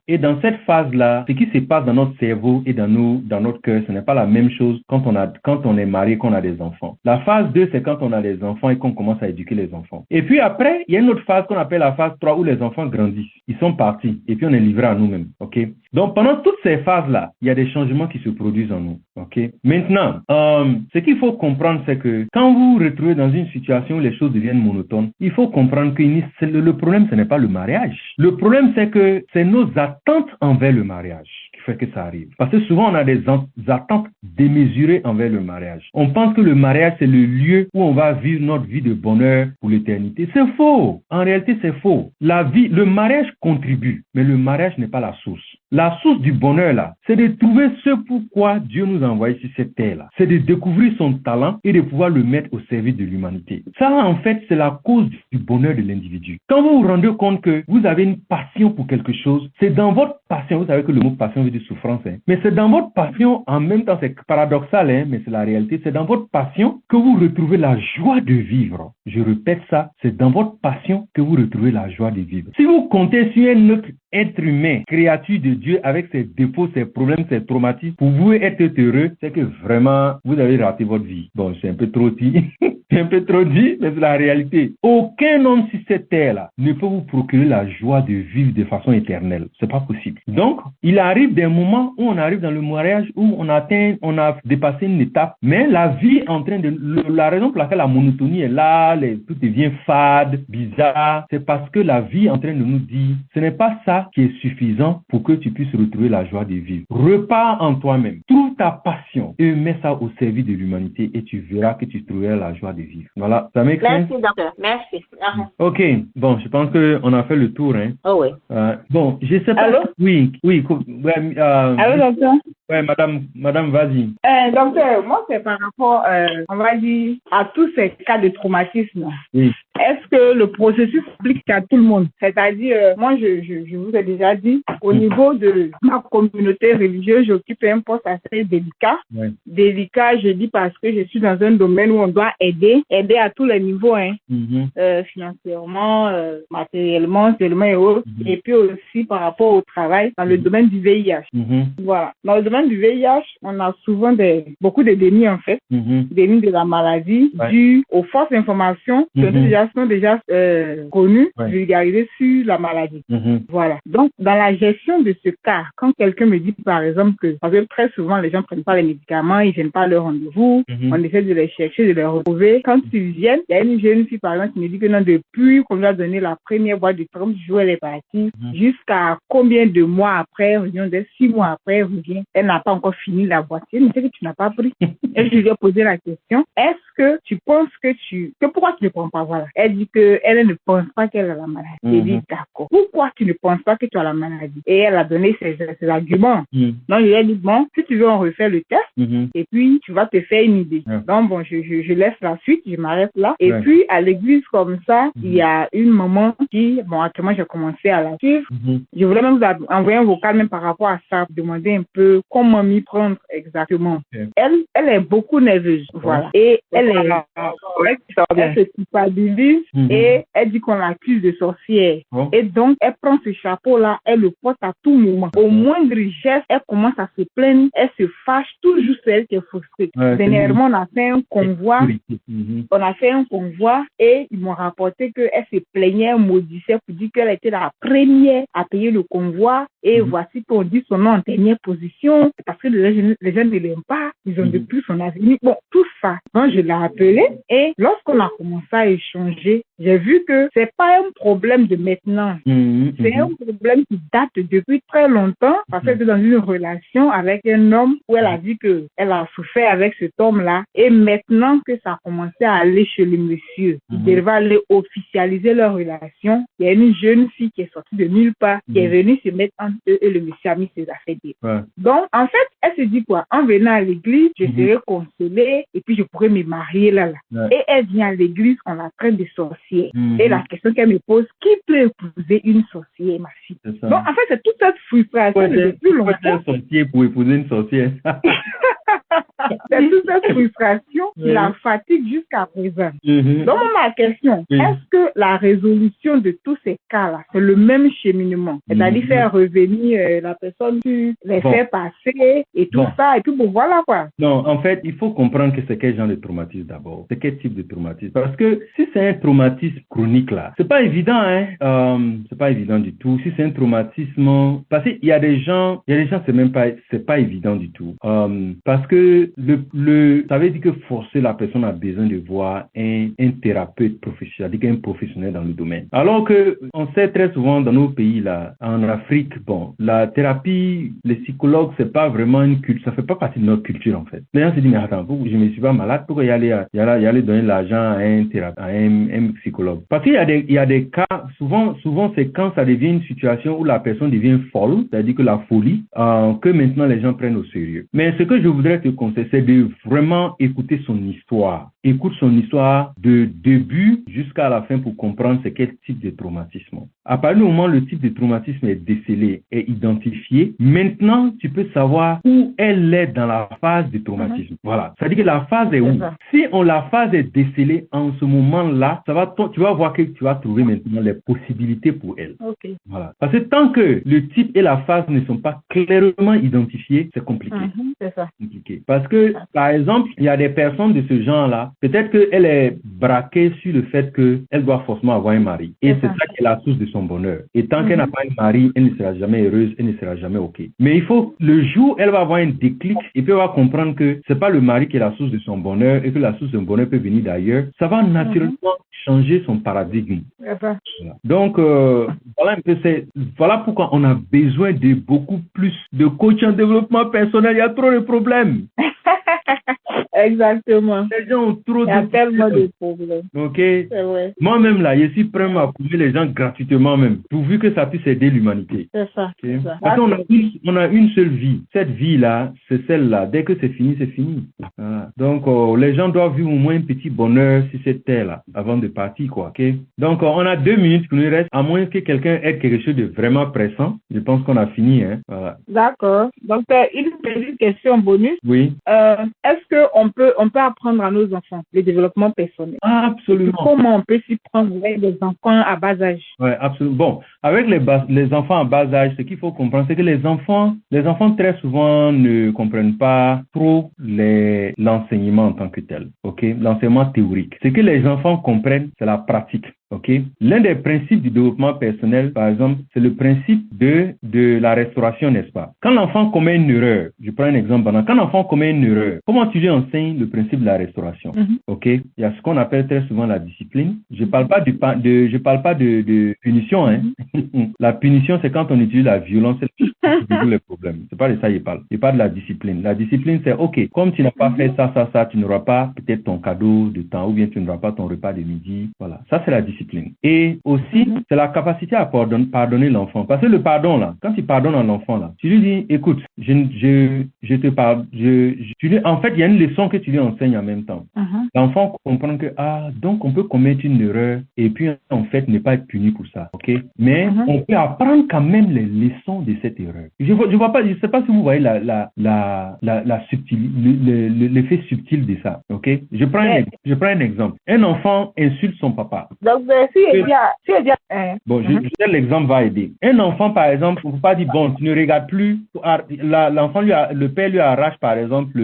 S1: Et dans cette phase-là, ce qui se passe dans notre cerveau et dans notre cœur, ce n'est pas la même chose quand on est marié, qu'on a des enfants. La phase 2, c'est quand on a les enfants et qu'on commence à éduquer les enfants. Et puis après, il y a une autre phase qu'on appelle la phase 3 où les enfants grandissent. Ils sont partis et puis on est livré à nous-mêmes. OK? Donc, pendant toutes ces phases-là, il y a des changements qui se produisent en nous. OK? Maintenant, ce qu'il faut comprendre, c'est que quand vous vous retrouvez dans une situation où les choses deviennent monotones, il faut comprendre que le problème, ce n'est pas le mariage. Le problème, c'est que c'est nos attentes envers le mariage qui fait que ça arrive. Parce que souvent, on a des attentes démesurées envers le mariage. On pense que le mariage, c'est le lieu où on va vivre notre vie de bonheur pour l'éternité. C'est faux. En réalité, c'est faux. Le mariage contribue, mais le mariage n'est pas la source. La source du bonheur, là, c'est de trouver ce pourquoi Dieu nous a envoyés sur cette terre-là. C'est de découvrir son talent et de pouvoir le mettre au service de l'humanité. Ça, en fait, c'est la cause du bonheur de l'individu. Quand vous vous rendez compte que vous avez une passion pour quelque chose, c'est dans votre passion, vous savez que le mot passion veut dire souffrance, hein, mais c'est dans votre passion, en même temps, c'est paradoxal, hein, mais c'est la réalité, c'est dans votre passion que vous retrouvez la joie de vivre. Je répète ça, c'est dans votre passion que vous retrouvez la joie de vivre. Si vous comptez sur un autre être humain, créature de Dieu, avec ses défauts, ses problèmes, ses traumatismes, pour vous être heureux, c'est que vraiment, vous avez raté votre vie. Bon, c'est un peu trop dit, c'est un peu trop dit, mais c'est la réalité. Aucun homme sur cette terre-là ne peut vous procurer la joie de vivre de façon éternelle. C'est pas possible. Donc, il arrive des moments où on arrive dans le mariage, où on a dépassé une étape, mais la vie est en train de, la raison pour laquelle la monotonie est là, tout devient fade, bizarre, c'est parce que la vie est en train de nous dire, ce n'est pas ça qui est suffisant pour que tu puisses retrouver la joie de vivre. Repars en toi-même. Trouve ta passion et mets ça au service de l'humanité et tu verras que tu trouveras la joie de vivre. Voilà. Ça m'écrit?
S2: Merci, docteur. Merci.
S1: Ok. Bon, je pense qu'on a fait le tour, hein.
S2: Oh oui.
S1: Bon, je sais pas.
S3: Allô?
S1: Oui.
S3: Allô, docteur?
S1: Ouais, madame, vas-y.
S3: Docteur, moi, c'est par rapport, on va dire, à tous ces cas de traumatisme.
S1: Oui.
S3: Est-ce que le processus s'applique à tout le monde? C'est-à-dire, moi, je vous ai déjà dit, au niveau de ma communauté religieuse, j'occupe un poste assez délicat.
S1: Ouais.
S3: Délicat, je dis parce que je suis dans un domaine où on doit aider à tous les niveaux, hein. Financièrement, matériellement, seulement et autres. Et puis aussi par rapport au travail dans le domaine du VIH. Voilà. Dans le domaine du VIH, on a souvent beaucoup de dénis en fait, dénis de la maladie dû aux fausses informations qui sont déjà connues, vulgarisées sur la maladie. Voilà. Donc, dans la gestion de ce cas, quand quelqu'un me dit par exemple que, parce que très souvent les gens ne prennent pas les médicaments, ils ne viennent pas à leur rendez-vous, on essaie de les chercher, de les retrouver. Quand ils viennent, il y a une jeune fille par exemple qui me dit que non, depuis qu'on lui a donné la première boîte de 30 jours, elle est partie, jusqu'à combien de mois après, des 6 mois après, elle revient, elle n'a pas encore fini la boîte. Elle me dit que tu n'as pas pris. Et je lui ai posé la question, est-ce que tu penses que pourquoi tu ne prends pas? Voilà. Elle dit qu'elle ne pense pas qu'elle a la maladie. J'ai dit d'accord. Pourquoi tu ne penses pas que tu as la maladie? Et elle a donné ses arguments. Donc je lui ai dit bon, si tu veux on refait le test et puis tu vas te faire une idée. Donc bon, je laisse la suite, je m'arrête là. Et puis à l'église comme ça, il y a une maman qui, bon actuellement j'ai commencé à la suivre. Je voulais même vous envoyer un vocal même par rapport à ça, demander un peu comment m'y prendre exactement. Elle est beaucoup nerveuse, voilà. Et elle se culpabilise et elle dit qu'on l'accuse de sorcière. Et donc, elle prend ce chapeau-là, elle le porte à tout moment. Au moindre geste, elle commence à se plaindre, elle se fâche, toujours c'est elle qui est frustrée. Dernièrement, on a fait un convoi. Et ils m'ont rapporté qu'elle se plaignait, elle maudissait pour dire qu'elle était la première à payer le convoi. Et voici qu'on dit son nom en dernière position parce que les gens ne l'aiment pas, ils ont de plus son avenir. Bon, tout ça. Donc, je l'ai appelé et lorsqu'on a commencé à échanger, j'ai vu que c'est pas un problème de maintenant. C'est un problème qui date depuis très longtemps parce qu'elle était dans une relation avec un homme où elle a dit que elle a souffert avec cet homme-là et maintenant que ça a commencé à aller chez le monsieur, il devait aller officialiser leur relation. Il y a une jeune fille qui est sortie de nulle part, qui est venue se mettre entre eux et le monsieur a mis ses affaires dehors. Donc, en fait, elle se dit quoi? En venant à l'église, je serai consolée et puis je pourrais me marier là. Et elle vient à l'église, on la traite de sorcière. Et la question qu'elle me pose, qui peut épouser une sorcière, ma fille? Donc, en fait, c'est toute cette frustration depuis longtemps.
S1: Un sorcier pour épouser une sorcière.
S3: C'est toute cette frustration qui la fatigue jusqu'à présent. Donc, ma question, est-ce que la résolution de tous ces cas-là, c'est le même cheminement? C'est-à-dire faire revenir la personne sur les faits passés et tout ça, et tout, bon, voilà quoi.
S1: Non, en fait, il faut comprendre que c'est quel genre de traumatisme d'abord. C'est quel type de traumatisme. Parce que si c'est un traumatisme chronique là, c'est pas évident, hein. C'est pas évident du tout. Si c'est un traumatisme, parce qu'il y a des gens, c'est pas évident du tout. Parce que ça veut dire que forcer la personne a besoin de voir un thérapeute professionnel, c'est-à-dire un professionnel dans le domaine. Alors que on sait très souvent dans nos pays là, en Afrique, bon, la thérapie, les psychologues, c'est pas vraiment une culture, ça fait pas partie de notre culture en fait. Les gens se disent mais attends, je me suis pas malade, pourquoi y aller donner l'argent à un psychologue? Parce qu'il y a des cas, souvent c'est quand ça devient une situation où la personne devient folle, c'est-à-dire que la folie, que maintenant les gens prennent au sérieux. Mais ce que je voudrais te conseiller, c'est de vraiment écouter son histoire. Écoute son histoire de début jusqu'à la fin pour comprendre c'est quel type de traumatisme. À partir du moment où le type de traumatisme est décelé, est identifié, maintenant tu peux savoir où elle est dans la phase de traumatisme. Voilà. Ça veut dire que la phase est où? Si la phase est décelée en ce moment-là, tu vas voir que tu vas trouver maintenant les possibilités pour elle.
S3: Okay.
S1: Voilà. Parce que tant que le type et la phase ne sont pas clairement identifiés, c'est compliqué.
S3: C'est ça.
S1: Compliqué. Parce que, par exemple, il y a des personnes de ce genre-là, peut-être qu'elle est braquée sur le fait qu'elle doit forcément avoir un mari. Et c'est ça qui est la source de son bonheur. Et tant qu'elle n'a pas un mari, elle ne sera jamais heureuse, elle ne sera jamais OK. Mais il faut, le jour, elle va avoir un déclic et puis elle va comprendre que c'est pas le mari qui est la source de son bonheur et que la source de son bonheur peut venir d'ailleurs. Ça va naturellement changer son paradigme. Voilà. Donc, voilà pourquoi on a besoin de beaucoup plus de coach en développement personnel. Il y a trop de problèmes.
S3: Exactement.
S1: Les gens ont trop
S3: tellement de problèmes.
S1: OK.
S3: C'est vrai.
S1: Moi-même, là, je suis prêt à former les gens gratuitement même, pourvu que ça puisse aider l'humanité.
S3: C'est ça.
S1: Okay.
S3: C'est ça.
S1: Parce qu'on a une seule vie. Cette vie-là, c'est celle-là. Dès que c'est fini, c'est fini. Voilà. Donc, les gens doivent vivre au moins un petit bonheur sur cette terre-là, avant de partir, quoi. OK. Donc, on a 2 minutes qui nous restent, à moins que quelqu'un ait quelque chose de vraiment pressant. Je pense qu'on a fini, hein. Voilà.
S3: D'accord. Donc, une petite question bonus.
S1: Oui.
S3: Est-ce qu'on peut apprendre à nos enfants le développement personnel?
S1: Absolument.
S3: Comment on peut s'y prendre avec des enfants à bas âge?
S1: Oui, absolument. Bon, avec les enfants à bas âge, ce qu'il faut comprendre, c'est que les enfants très souvent ne comprennent pas trop l'enseignement en tant que tel. OK? L'enseignement théorique. Ce que les enfants comprennent, c'est la pratique. OK? L'un des principes du développement personnel, par exemple, c'est le principe de la restauration, n'est-ce pas? Quand l'enfant commet une erreur, je prends un exemple banal, quand l'enfant commet une erreur, comment tu lui enseignes le principe de la restauration? OK? Il y a ce qu'on appelle très souvent la discipline. Je parle pas de punition, hein. La punition, c'est quand on utilise la violence, c'est le problème. C'est pas de ça il parle. Il parle de la discipline. La discipline, c'est OK, comme tu n'as pas fait ça, tu n'auras pas peut-être ton cadeau de temps ou bien tu n'auras pas ton repas de midi. Voilà. Ça, c'est la discipline. Et aussi, c'est la capacité à pardonner l'enfant. Parce que le pardon, là, quand tu pardonnes à l'enfant, là, tu lui dis, écoute, je te pardonne. En fait, il y a une leçon que tu lui enseignes en même temps. L'enfant comprend que, donc on peut commettre une erreur et puis, en fait, ne pas être puni pour ça. OK? Mais on peut apprendre quand même les leçons de cette erreur. Je sais pas si vous voyez l'effet subtil de ça. OK? Je prends un exemple. Un enfant insulte son papa.
S3: Donc,
S1: bon, l'exemple va aider. Un enfant, par exemple, on ne peut pas dire, bon, tu ne regardes plus. L'enfant, le père lui arrache, par exemple,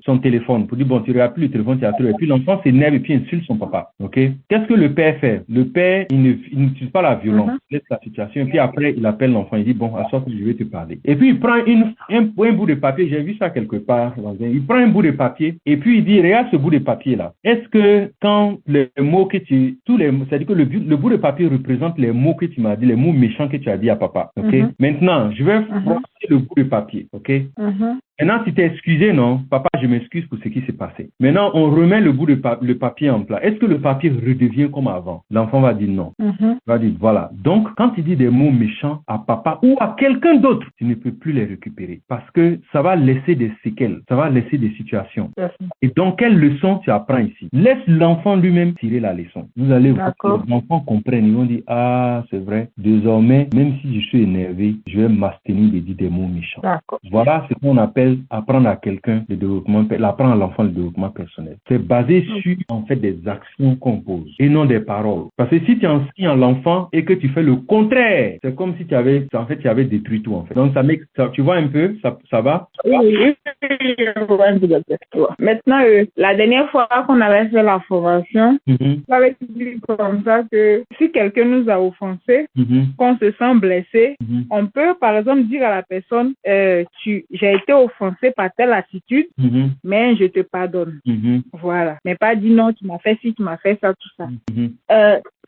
S1: son téléphone. Pour dire, bon, tu ne regardes plus le téléphone, tu as trop. Et puis l'enfant s'énerve et puis insulte son papa. OK? Qu'est-ce que le père fait? Le père, il n'utilise pas la violence. Il laisse la situation. Et puis après, il appelle l'enfant. Il dit, bon, à ce que je vais te parler. Et puis, il prend un bout de papier. J'ai vu ça quelque part. Il prend un bout de papier. Et puis, il dit, regarde ce bout de papier-là. Est-ce que quand les mots que c'est-à-dire que le bout de papier représente les mots que tu m'as dit, les mots méchants que tu as dit à papa. OK? Maintenant, je vais froisser le bout de papier. OK? Maintenant, si tu es excusé, non, papa, je m'excuse pour ce qui s'est passé. Maintenant, on remet le bout de le papier en place. Est-ce que le papier redevient comme avant? L'enfant va dire non. Il va dire, voilà. Donc, quand tu dis des mots méchants à papa ou à quelqu'un d'autre, tu ne peux plus les récupérer parce que ça va laisser des séquelles, ça va laisser des situations. Et donc, quelle leçon tu apprends ici? Laisse l'enfant lui-même tirer la leçon. Vous allez voir que les enfants comprennent. Ils vont dire, c'est vrai. Désormais, même si je suis énervé, je vais m'abstenir de dire des des mots méchants.
S3: D'accord.
S1: Voilà ce qu'on appelle apprendre à quelqu'un le développement, apprendre à l'enfant le développement personnel. C'est basé sur, en fait, des actions qu'on pose et non des paroles. Parce que si tu enseignes à l'enfant et que tu fais le contraire, c'est comme si tu avais détruit tout, en fait. Donc, tu vois un peu, ça va?
S3: Oui. Maintenant, la dernière fois qu'on avait fait la formation, on avait dit comme ça que si quelqu'un nous a offensé, qu'on se sent blessé, on peut par exemple dire à la personne, j'ai été offensé par telle attitude, mais je te pardonne. Voilà. Mais pas dire non, tu m'as fait ci, tu m'as fait ça, tout ça.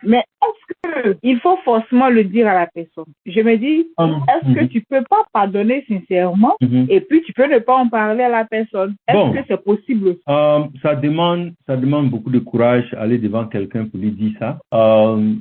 S3: Mais est-ce qu'il faut forcément le dire à la personne? Je me dis, est-ce que tu peux pas pardonner sincèrement et puis tu peux ne pas en parler à la personne? Est-ce que c'est possible?
S1: Ça demande beaucoup de courage aller devant quelqu'un pour lui dire ça.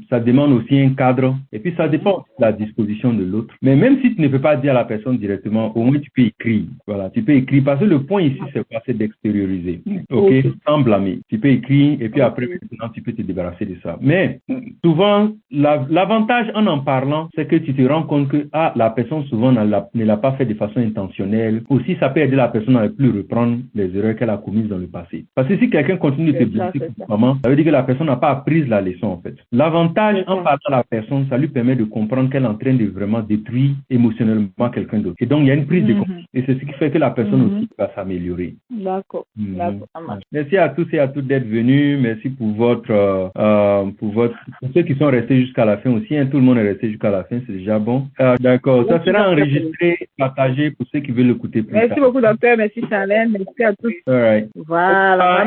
S1: Ça demande aussi un cadre et puis ça dépend de la disposition de l'autre. Mais même si tu ne peux pas dire à la personne directement, au moins tu peux écrire. Voilà, tu peux écrire parce que le point ici c'est quoi? C'est d'extérioriser. Ok, sans blâmer. Tu peux écrire et puis après maintenant tu peux te débarrasser de ça. Mais souvent, l'avantage en parlant, c'est que tu te rends compte que la personne souvent ne l'a pas fait de façon intentionnelle. Aussi, ça peut aider la personne à ne plus reprendre les erreurs qu'elle a commises dans le passé. Parce que si quelqu'un continue de te blesser constamment, ça veut dire que la personne n'a pas appris la leçon en fait. L'avantage en parlant à la personne, ça lui permet de comprendre qu'elle est en train de vraiment détruire émotionnellement quelqu'un d'autre. Et donc, il y a une prise de conscience. Et c'est ce qui fait que la personne aussi va s'améliorer.
S3: D'accord.
S1: Merci à tous et à toutes d'être venus. Merci pour pour ceux qui sont restés jusqu'à la fin aussi, tout le monde est resté jusqu'à la fin, c'est déjà bon. D'accord, ça sera enregistré, partagé pour ceux qui veulent l'écouter plus tard.
S3: Merci beaucoup, docteur. Merci, Charlène. Merci à tous.
S1: All right.
S3: Voilà.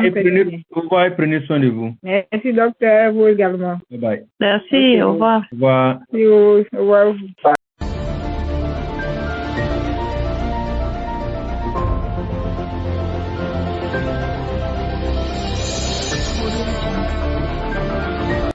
S1: Au revoir et prenez soin de vous.
S3: Merci, docteur. Vous également.
S1: Bye bye.
S2: Merci, au revoir.
S1: Au revoir.
S3: Au revoir.